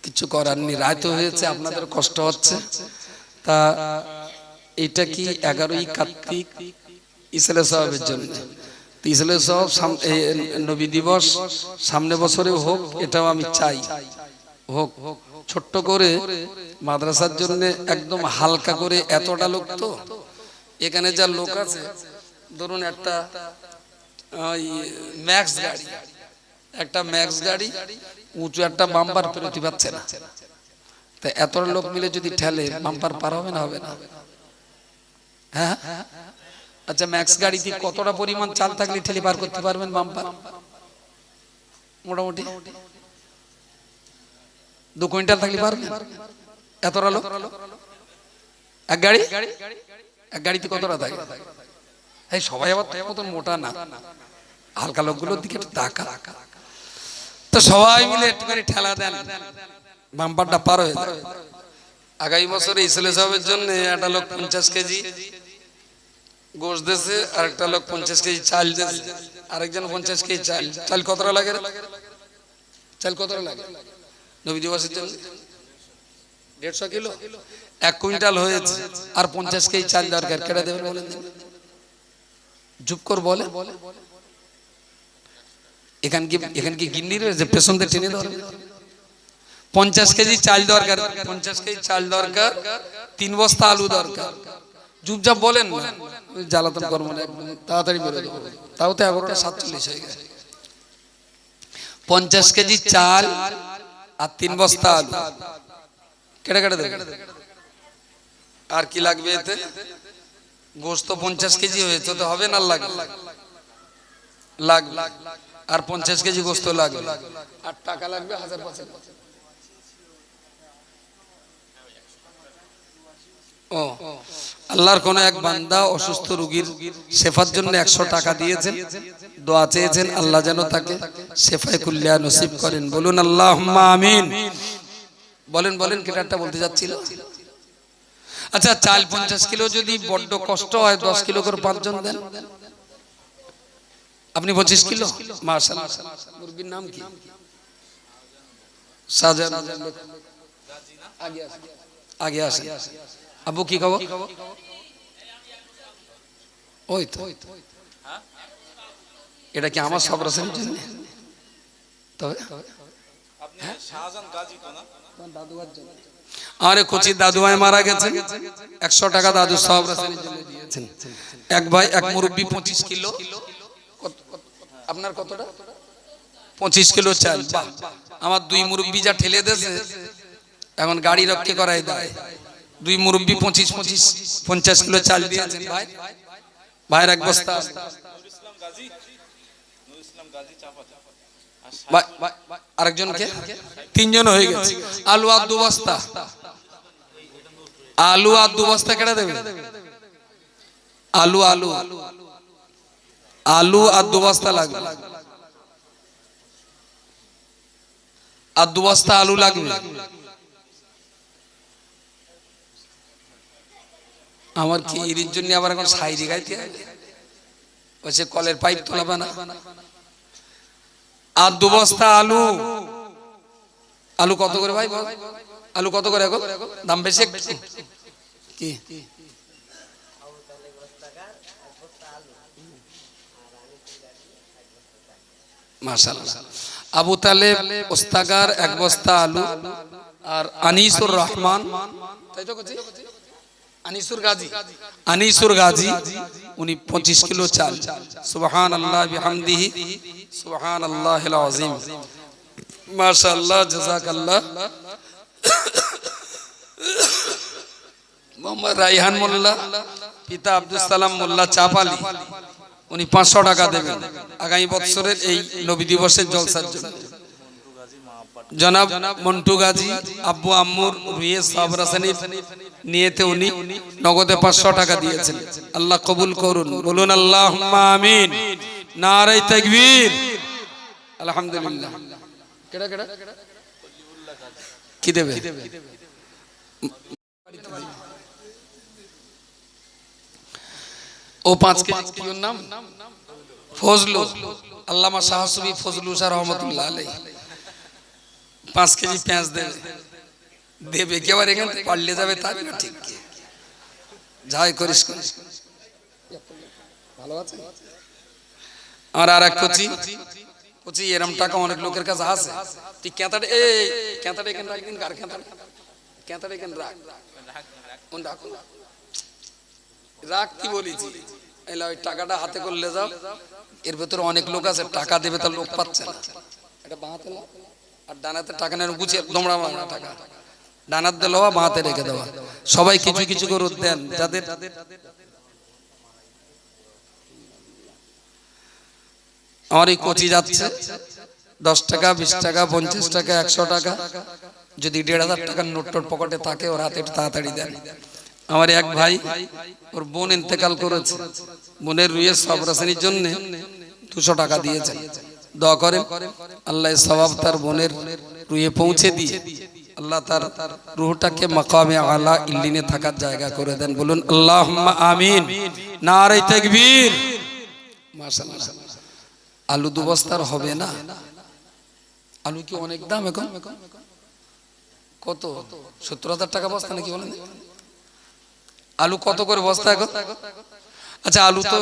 কিছু করার নেই, রায় তো হয়েছে, আপনাদের কষ্ট হচ্ছে। তা এটা কি 11ই কার্তিক ইসলে সাহেবের জন্য, ইসলে সাহেব নবী দিবস সামনে বছরে হোক, এটাও আমি চাই হোক। ছোট্ট করে মাদ্রাসার জন্য একদম হালকা করে, এতটা লোক তো এখানে যা লোক আছে, ধরুন একটা ম্যাক্স গাড়ি, উঁচু একটা বাম্পার পেরোতে পারছে না, তা এত লোক মিলে যদি ঠেলে বাম্পার পার হবে না? হবে না? হ্যাঁ। আচ্ছা, ম্যাক্স গাড়িতে কতটা পরিমাণ চাল থাকলে ঠেলে পার করতে পারবেন বাম্পার? মোটামুটি 2 কুইন্টাল থাকলে পারবেন? এতটা লোক এক গাড়িতে কতটা থাকে? এই সবাই আবার মতন মোটা না, হালকা লোকগুলোর দিকে টাকা। তো সবাই মিলে একটু করে ঠেলা দেন, বাম্পারটা পার হয়ে যায়। আগামী বছরে ইসলে সাহেবের জন্য একটা লোক 50 কেজি গোশ দিয়েছে, আর একটা লোক 50 কেজি চাল দিয়েছে, আরেকজন 50 কেজি চাল। চাল কতটা লাগে? নবী দিবসের জন্য 150 কিলো, 1 কুইন্টাল হয়েছে, আর 50 কেজি চাল দরকার। কেটে দেবেন বলেন? চুপ কর বলে। এখান কি গিন্নি রয়েছে পেছন দিয়ে টেনে ধরে? 50 কেজি চাল দরকার, 50 কেজি চাল দরকার, 3 বস্তা আলু দরকার। চুপচাপ বলেন না, জ্বালাতন কর্ম না, তাড়াতাড়ি বেরো দেবো। তাও তো 11:47 হয়ে গেছে। 50 কেজি চাল আর 3 বস্তা আলু। কেটে দেবে। আর কি লাগবে এতে? গোশত 50 কেজি হয়েছে, তো হবে না? লাগবে। আর 50 কেজি গোশত লাগবে, আর টাকা লাগবে 1000। ও আল্লাহর কোন এক বান্দা অসুস্থ রোগীর শেফার জন্য 100 টাকা দিয়েছেন, দোয়া চেয়েছেন আল্লাহ যেন তাকে শেফায়ে কুল্লিয়া নসিব করেন। বলুন আল্লাহুম্মা আমিন। বলেন কেটারটা বলতে যাচ্ছিল। আচ্ছা, চাল 50 কিলো যদি বড্ড কষ্ট হয়, 10 কিলো করে 5 জন দেন। আপনি 25 কিলো, মাশাআল্লাহ। মুরগির নাম কি? সাজান। আগে আসে। আবু কি খবর? ওই তো, এটা কি আমার সব রসের জন্য? তবে আরে কোচি দাদু ভাই মারা গেছে, 100 টাকা দাদু সব রসের জন্য দিয়েছেন। এক ভাই এক মুরব্বি 25 কিলো। আপনার কতটা? 25 কিলো চাল। আমার 2 মুরব্বি যা ঠেলে দিয়েছে, এখন গাড়ি রক্ষে করাই দেয়। 2 মুরব্বি 50 কিলো চাল দিয়েছেন। ভাইয়ের 1 বস্তা। আরেকজনকে 3 জন হয়ে গেছে। আলু আর 2 বস্তা। কেটে দেবে? আলু আর 2 বস্তা লাগবে, আর 2 বস্তা আলু লাগবে। আমার কি এর জন্য আবার এখন সাইরি গাইতে হবে? ওই সে কলের পাইপ তোলাবে না। আর 2 বস্তা আলু কত করে ভাই? আলু কত করে এখন? দাম বেশি কি? মাশাআল্লাহ। আবু তালেব ওস্তাগার 1 বস্তা আলু, আর আনিসুর রহমান, তাই তো কইছি, আনিসুর গাজী উনি 25 কিলো চাল। সুবহানাল্লাহ বিহামদিহি সুবহানাল্লাহিল আযীম। মাশাআল্লাহ, জাযাকাল্লাহ। মোহাম্মদ রাইহান মোল্লা, পিতা আব্দুল সালাম মোল্লা চাপালি, উনি 500 টাকা দেবেন আগামী বছরের এই নবী দিবসের জলসার জন্য। জনাব মন্টু গাজী আব্বু আম্মুর রুয়ে সাবরাসানির নিয়েতে উনি নগদে 500 টাকা দিয়েছেন। আল্লাহ কবুল করুন, বলুন আল্লাহুম্মা আমিন। নারে তাকবীর। আলহামদুলিল্লাহ। কেডা কেডা কি দেবে? ও 5 কেজি কি ওর নাম? ফজলু, আল্লামা শাহ সুফি ফজলু শাহ রহমাতুল্লাহ আলাইহি 5 কেজি পেঁয়াজ দেবে কি আবার এখানে পাল্লে যাবে তার না, ঠিক কি যাই করিস ভালো আছে। আর এক কোচি এরম টাকা অনেক লোকের কাছে আছে। তুই কেঁতাটা কেঁতাটা এখানে রাখ, দিন কার কেঁতাটা এখানে রাখ, কোন রাখ রাখ কি বলেছি, এলা ওই টাকাটা হাতে করলে যাও। এর ভেতরে অনেক লোক আছে টাকা দেবে তার লোক পাচ্ছে না। এটা বাঁহাতে আর ডানাতে টাকা নেন গুছিয়ে দমড়া মারা টাকা ডানাত দেওয়া বাঁহাতে রেখে দেওয়া। সবাই কিছু কিছু করে দেন যাদের আমার এই কোচি যাচ্ছে 10 টাকা 20 টাকা 50 টাকা 100 টাকা, যদি 1,500 টাকার নোট টোট পকেটে থাকে ওর হাতে একটু তাড়াতাড়ি দেন। আমার এক ভাই, ওর বোন ইন্তেকাল করেছে, বোনের রুয়ে সবরাসানির জন্য 200 টাকা দিয়েছেন। দোয়া করেন আল্লাহ সওয়াব তার বোনের রুয়ে পৌঁছে দিয়ে আল্লাহ তার রূহটাকে মাকামে আলা ইল্লিনে থাকার জায়গা করে দেন, বলুন আল্লাহুম্মা আমিন। নারে তাকবীর। মাশাআল্লাহ। আলু 2 বস্তার হবে না? আলু কি অনেক দাম এখন? কত? 70,000 টাকা বস্তা নাকি বলেন? আলু কত করে বস্তা এখন? আচ্ছা, আলু তো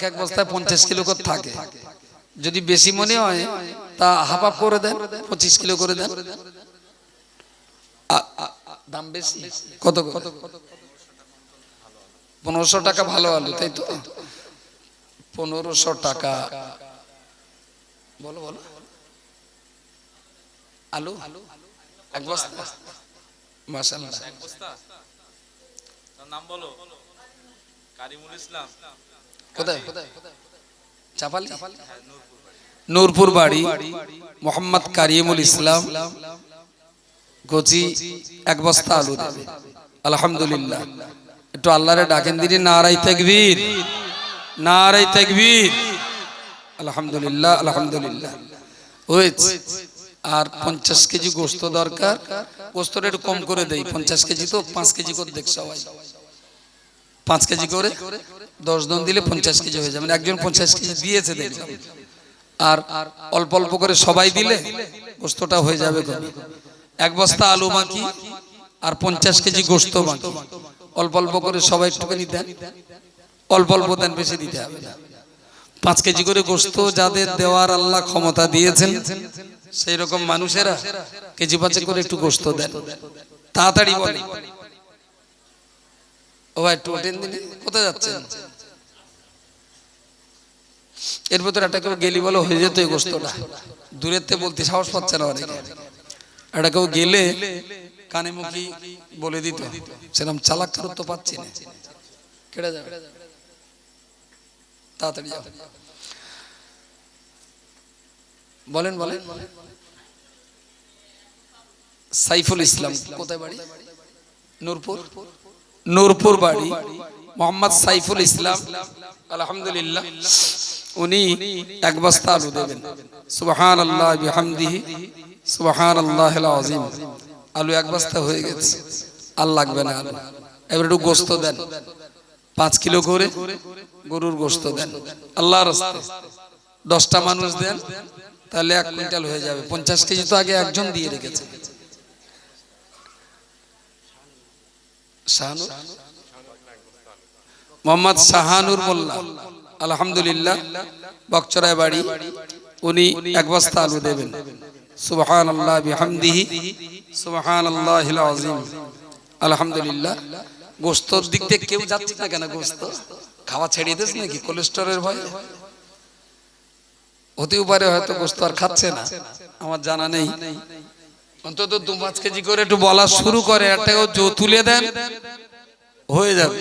এক বস্তায় 50 কিলো করে থাকে। যদি বেশি মনে হয় তা হাফ হাফ করে দেন, 25 কিলো করে দেন। দাম বেশি কত? 1500 টাকা ভালো আলু, তাই তো? 1500 টাকা বলো বলো। আলু এক বস্তা, মাশাআল্লাহ। এক বস্তা নাম বলো? কারিমুল ইসলাম। কোথায়? চাপালি, নূরপুর বাড়ি। মোহাম্মদ কারিমুল ইসলাম কোচি 1 বস্তা আলু দেবে। আলহামদুলিল্লাহ। একটু আল্লাহরে ডাকেন দিন, নারে তাকবীর, নারে তাকবীর। আলহামদুলিল্লাহ, আলহামদুলিল্লাহ। হয়েছে। আর 50 কেজি গোশত দরকার। গোশতটা একটু কম করে দেই, 50 কেজি তো 5 কেজি করে দেখ সবাই, 5 কেজি করে 10 জন দিলে 50 কেজি হয়ে যাবে। একজন 50 কেজি দিয়েছে দেখলাম, আর অল্প অল্প করে সবাই দিলে গোশতটা হয়ে যাবে। 1 বস্তা আলু বাকি আর 50 কেজি গোশত বাকি। অল্প অল্প করে সবাই একটুখানি দেন, অল্প অল্প দেন, বেশি দিতে হবে না। 5 কেজি করে গোশত যাদের দেওয়ার আল্লাহ ক্ষমতা দিয়েছেন সেই রকম মানুষেরা কেজি 5 করে একটু গোশত দেন, তাড়াতাড়ি বলেন। ও ভাই টোটেন দিন, কোথায় যাচ্ছেন? এর ভিতরে একটা কেউ গেলি বলো হয়ে যেত এই গোশতটা, দূরের থেকে বলতে সাহস পাচ্ছে না অনেকে। একটা কেউ গেলে কানে মুখি বলে দিত, সেরকম চালাক কারোর তো পাচ্ছি না। কেটে যাবে, তাড়াতাড়ি যাও। বলেন বলেন। সাইফুল ইসলাম কোথায় বাড়ি? নূরপুর, নূরপুর বাড়ি। মোহাম্মদ সাইফুল ইসলাম, আলহামদুলিল্লাহ। উনি 1 বস্তা আলু দেবেন। সুবহানাল্লাহ বিহামদিহি সুবহানাল্লাহিল আযীম। আলু 1 বস্তা হয়ে গেছে, আর লাগবে না আলু। এবার একটু গোশত দেন, 5 কিলো করে গরুর গোশত দেন আল্লাহর রাস্তায়। 10টা মানুষ দেন, তাহলে 1 কুইন্টাল হয়ে যাবে। 50 কেজি তো আগে একজন দিয়ে রেখেছে। মোহাম্মদ শাহানুর মোল্লা, আলহামদুলিল্লাহ, বকচরায় বাড়ি। উনি 1 বস্তা আলু দেবেন। সুবহানাল্লাহ বিহামদিহি সুবহানাল্লাহিল আযীম। আলহামদুলিল্লাহ। গোশতর দিক থেকে কেউ যাচ্ছে না কেন? গোশত খাওয়া ছেড়ে দিয়েছে নাকি কোলেস্টেরলের ভয়ে? হতেও পারে হয়তো গোশত আর খাচ্ছে না, আমার জানা নেই। অন্তত 2-5 কেজি করে একটু বলা শুরু করে, একটা তুলে দেন, হয়ে যাবে।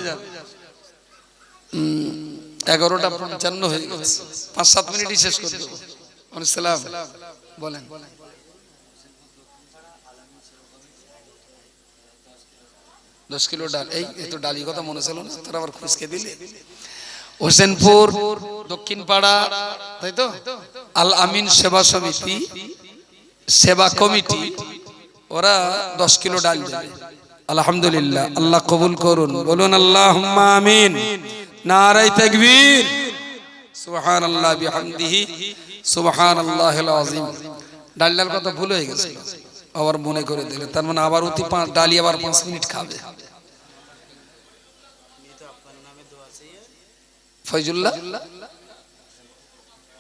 11:55 হয়ে গেছে, 5-7 মিনিটই শেষ করে দেবো। আসসালাম বলেন। দশ কিলো ডাল, এই তো ডালি কথা মনে ছিল না, তোর আবার খুঁজকে দিলে। হোসেনপুর দক্ষিণ পাড়া, তাই তো, আল আমিন সেবা সমিতি, সেবা কমিটি, ওরা 10 কিলো ডাল দেবে। আলহামদুলিল্লাহ, আল্লাহ কবুল করুন, বলুন আল্লাহুম্মা আমিন। নারায়ে তাকবীর, সুবহানাল্লাহ বিহামদিহি, সুবহানাল্লাহিল আযীম। ডাল কথা ভুল হয়ে গেছে, আবার মনে করে দিলে, তার মানে আবার অতি ডালি আবার 5 মিনিট খাবে।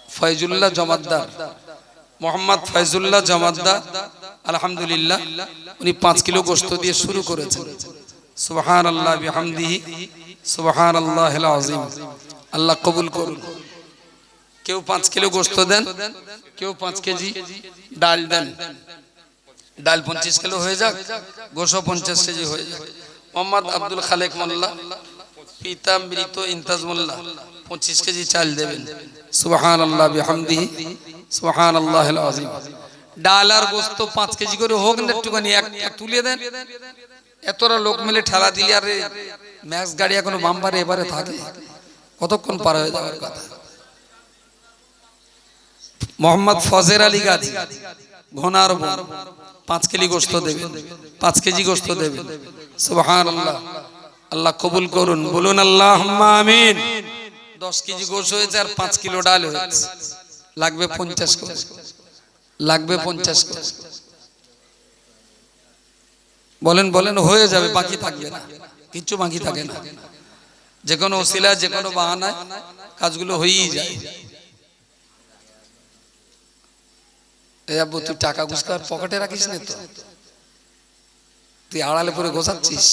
ফয়জুল্লাহ জমাদ্দার, মোহাম্মদ ফয়জুল্লাহ জমাদ্দার, আলহামদুলিল্লাহ, উনি 5 কিলো গোশত দিয়ে শুরু করেছেন। সুবহানাল্লাহ বিহামদিহি, সুবহানাল্লাহিল আযীম। আল্লাহ কবুল করুন। কেউ 5 কিলো গোশত দেন, কেউ 5 কেজি ডাল দেন। ডাল 25 কিলো হয়ে যাক, গোশত 50 কেজি হয়ে যাক। মোহাম্মদ আব্দুল খালেক মোল্লা, পিতা মৃত ইন্তাজ মোল্লা, 25 কেজি চাল দেবেন। সুবহানাল্লাহ বিহামদিহি, সুবহানাল্লাহিল আযীম। ডাল আর গোশত 5 কেজি করে হোক না, একটুখানি এক তুলে দেন। এতরা লোক মিলে ঠেলা দিলে আর ম্যাক্স গাড়ি এখনো বাম্পারে এবারে থাকে, কতক্ষণ পার হয়ে যাওয়ার কথা। মোহাম্মদ ফজের আলী গাজী, ঘোনার বোন, 5 কেজি গোশত দেবেন, 5 কেজি গোশত দেবেন। সুবহানাল্লাহ, আল্লাহ কবুল করুন, বলুন আল্লাহুম্মা আমিন। 10 কেজি গোশত হয়েছে আর 5 কিলো ডাল হয়েছে, লাগবে 50 করে, লাগবে 50 করে। বলেন বলেন, হয়ে যাবে, বাকি থাকবে না, কিচ্ছু বাকি থাকে না। যে কোনো ওসিলা, যে কোনো বাহানায় কাজগুলো হয়েই যায়। এই আব্বু, তুই টাকা গুছকা পকেটে রাখিস না তো, তুই আড়ালে পরে গোছাচ্ছিস,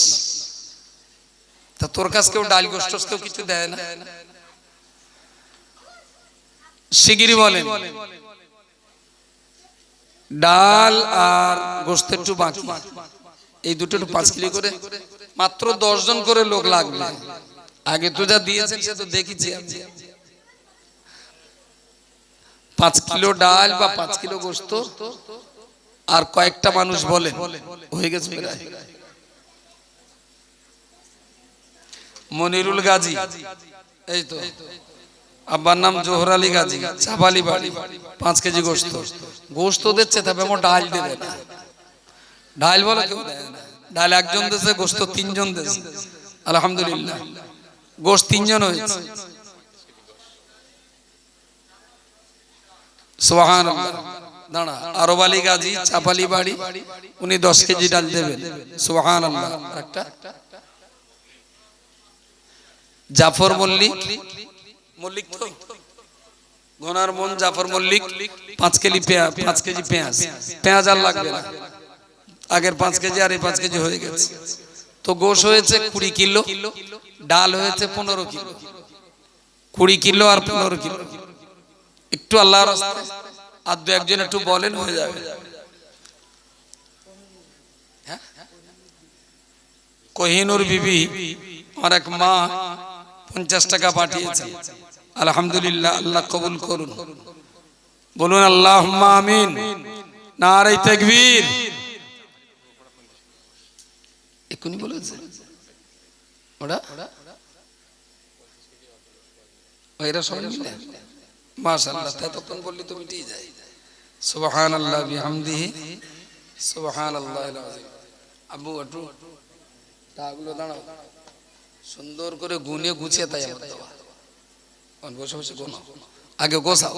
তা তোর কাছে কেউ ডাল গোশত কেউ কিছু দেয় না। শিগগিরই বলেন, ডাল আর গোশত একটু বাকি, এই দুটো একটু 5 কিলো করে, মাত্র 10 জন করে লোক লাগবে। আগে তো যা দিয়েছেন সে তো দেখেছি আমি। 5 কিলো ডাল বা 5 কিলো গোশত আর কয়েকটা মানুষ বলেন, হয়ে গেছে প্রায়। মনিরুল গাজী, এই তো, আব্বার নাম জোহর আলী গাজী, চাপালি বাড়ি, 5 কেজি গোশত। গোশত দিচ্ছে, তবে আমার ডাল দেবে না। ডাল বলে কেউ দেয় না, ডাল একজন দিয়েছে, গোশত 3 জন দিয়েছে। আলহামদুলিল্লাহ, গোশত 3 জন হয়েছে। সুবহানাল্লাহ। দাঁড়া, আরব আলী গাজী, চাপালি বাড়ি, উনি 10 কেজি ডাল দেবেন। সুবহানাল্লাহ। একটা জাফর মল্লিক, মল্লিক তো ঘোনার মন, জাফর মল্লিক, 5 কেজি পেঁয়াজ, 5 কেজি পেঁয়াজ। পেঁয়াজ আর লাগবে না, আগের 5 কেজি আর এই 5 কেজি হয়ে গেছে। তো গোশ হয়েছে 20 কিলো, ডাল হয়েছে 15 কিলো। 20 কিলো আর 15 কিলো। একটু আল্লাহর রাস্তায় আর দু একজন একটু বলেন, হয়ে যাবে। কোহিনুর বিবি, আর এক মা 50 টাকা পাঠিয়েছে। আলহামদুলিল্লাহ, আল্লাহ কবুল করুন, বলুন আল্লাহুম্মা আমিন। নারায়ে তাকবীর। এখনি বলেছে ওরা, এরা সবাই মিলে, মাশাআল্লাহ, ততক্ষণ বললি তো মিটিয়ে যায়। সুবহানাল্লাহ বিহামদিহি, সুবহানাল্লাহিল আযীম। আব্বু একটু টাগুলো দাঁড়াও, সুন্দর করে গুনে গুছিয়ে তাই আমার দেওয়া। বসে বসে গোনা, আগে গোছাও,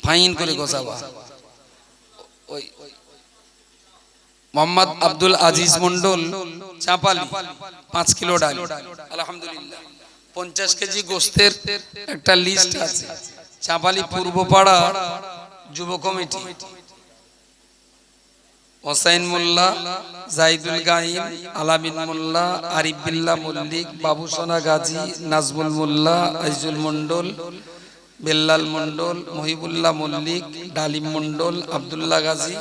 ফাইন করে গোছাবা। ওই মোহাম্মদ আব্দুল আজিজ মন্ডল, চাপালি, 5 কিলো ডাল। আলহামদুলিল্লাহ, 50 কেজি গোশতের একটা লিস্ট আছে। চাপালি পূর্বপাড়া যুব কমিটি, হোসাইন মোল্লা, জাইদুল গাইম, আলামিন মোল্লা, আরিফ বিল্লাহ মল্লিক, বাবুসোনা গাজী, নাজমুল মোল্লা, আইজুল মন্ডল, বেল্লাল মন্ডল, মহিবুল্লাহ মল্লিক, ডালিম মন্ডল, আব্দুল্লাহ গাজী,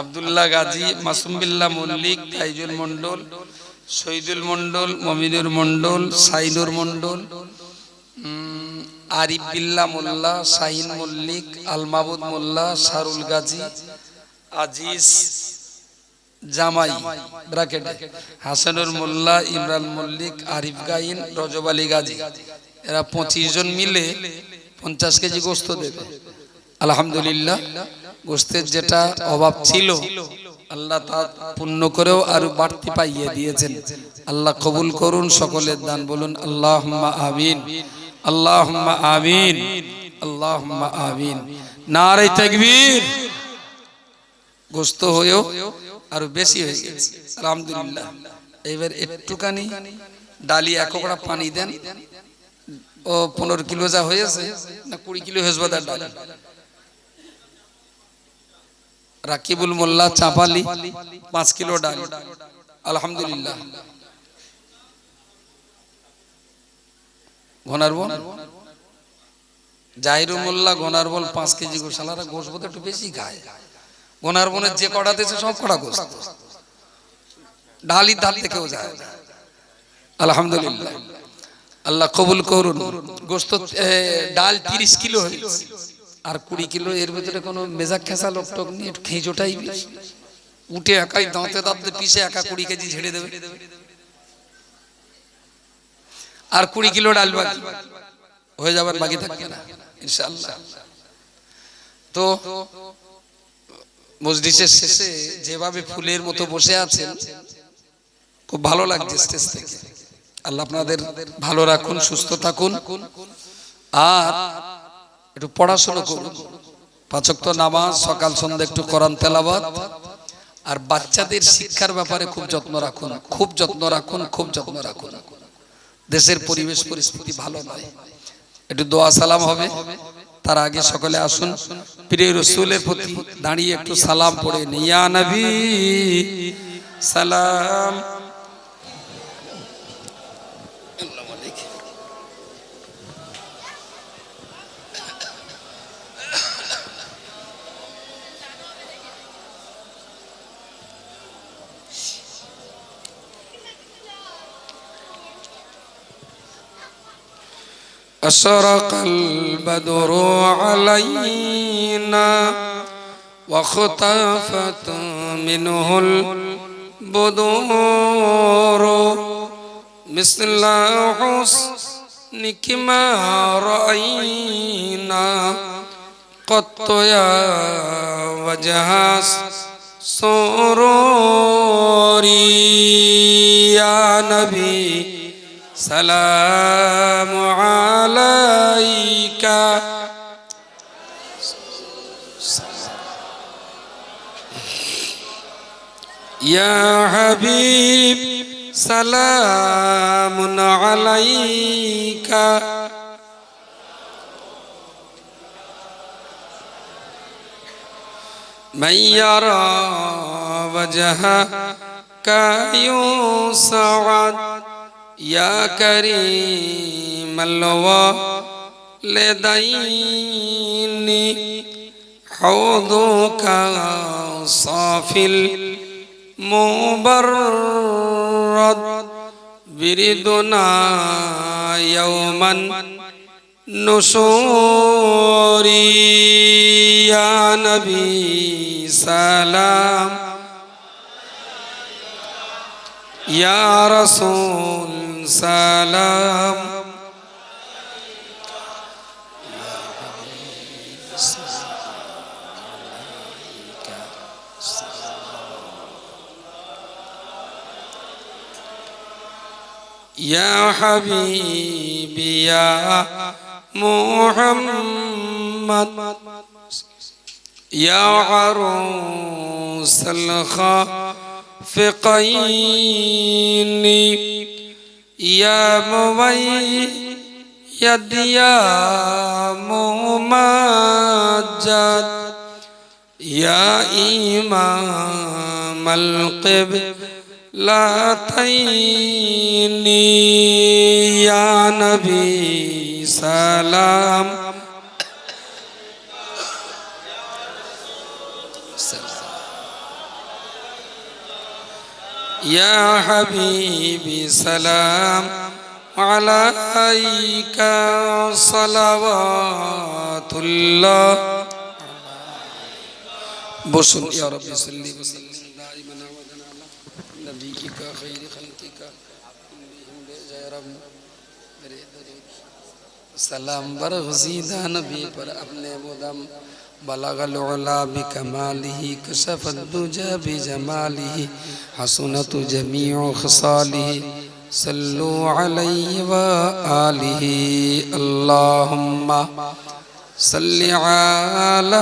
আব্দুল্লাহ গাজী, মাসুম বিল্লাহ মল্লিক, তাইজুল মন্ডল, শহীদুল মন্ডল, মমিনুর মন্ডল, সাইনুর মন্ডল, আরিফ বিল্লাহ মোল্লা, শাহিন মল্লিক, আল মাহবুদ মোল্লা, শারুল গাজী, আজিজ জামাই ব্র্যাকেটে, হাসানুর মোল্লা, ইমরান মল্লিক, আরিফ গাইন, রজব আলী গাজী, এরা 25 জন মিলে 50 কেজি গোস্ত দেবে। আলহামদুলিল্লাহ, গোস্তের যেটা অভাব ছিল আল্লাহ তা পূর্ণ করেও আরো বাড়তি পাইয়ে দিয়েছেন। আল্লাহ কবুল করুন সকলের দান, বলুন আল্লাহুম্মা আমিন, আল্লাহুম্মা আমিন, আল্লাহুম্মা আমিন। নারে তাকবীর। গোস্ত হয়েও আরো বেশি হয়ে গেছে আলহামদুলিল্লাহ। এবার একটুখানি ডালি 1 কোকড়া পানি দেন। ও 15 কিলো যা হয়েছে না 20 কিলো হয়েছে বোধহয় ডালি। রাকিবুল মোল্লা চাপালি 5 কিলো ডাল আলহামদুলিল্লাহ। ঘনারবন জাহিরুল মোল্লা ঘনারবন 5 কেজি গোশ। সালারা গোশ বোধ একটু বেশি খায়। ঘনারবনের যে কড়া দিয়েছে সব কড়া গোশ, ডালি ডাল থেকেও যায় আলহামদুলিল্লাহ। আল্লাহ কবুল করুন। গোস্ত ডাল 30 কিলো হয়েছে আর 20 কিলো এর ভিতরে কোনো মেজাক খেসা লোক টোক নিয়ে খেঁজোটাই উঠে একাই দাঁতে দাঁতে পিষে একা 20 কেজি ঝেড়ে দেবে আর 20 কিলো ডাল বাকি হয়ে যাবার বাকি থাকবে না ইনশাআল্লাহ। তো মজলিসের শেষে যেভাবে ফুলের মতো বসে আছেন খুব ভালো লাগছে স্টেজ থেকে। আল্লাহ আপনাদের ভালো রাখুন, সুস্থ থাকুন আর একটু পড়াশোনা করুন। 5 ওয়াক্ত নামাজ, সকাল সন্ধ্যা একটু কোরআন তেলাওয়াত আর বাচ্চাদের শিক্ষার ব্যাপারে খুব যত্ন রাখুন, খুব যত্ন রাখুন, খুব যত্ন রাখুন। দেশের পরিবেশ পরিস্থিতি ভালো নয়। একটু দোয়া সালাম হবে, তার আগে সকলে আসুন প্রিয় রাসূলের প্রতি দাঁড়িয়ে একটু সালাম পড়ে নিন। ইয়া নবী সালাম। أشرق البدر علينا واختفت منه البدور مثل حسنك ما رأينا قط يا وجه سروري يا نبي سلام عليك يا حبيب سلام عليك من يرى وجهك يسعد يا كريم الوالدين حوضك صافي المبرد بردنا يوما نشور يا نبي سلام يا رسول سلام يا حبيبي يا محمد يا عروس الخافقين يا مؤيد يا ممجد يا إمام القبلتين يا نبي سلام يا حبيبي سلام عليك صلوات الله بسم يا رب صل وسلم دائما ابدا على نبيك خير خلقك سلام برغزیدہ نبی پر اپنے مدم بلغ العلا بکمالہ کشف الدجى بجمالہ حسنت جمیع خصالہ صلوا علیہ وآلہ اللہم صل علی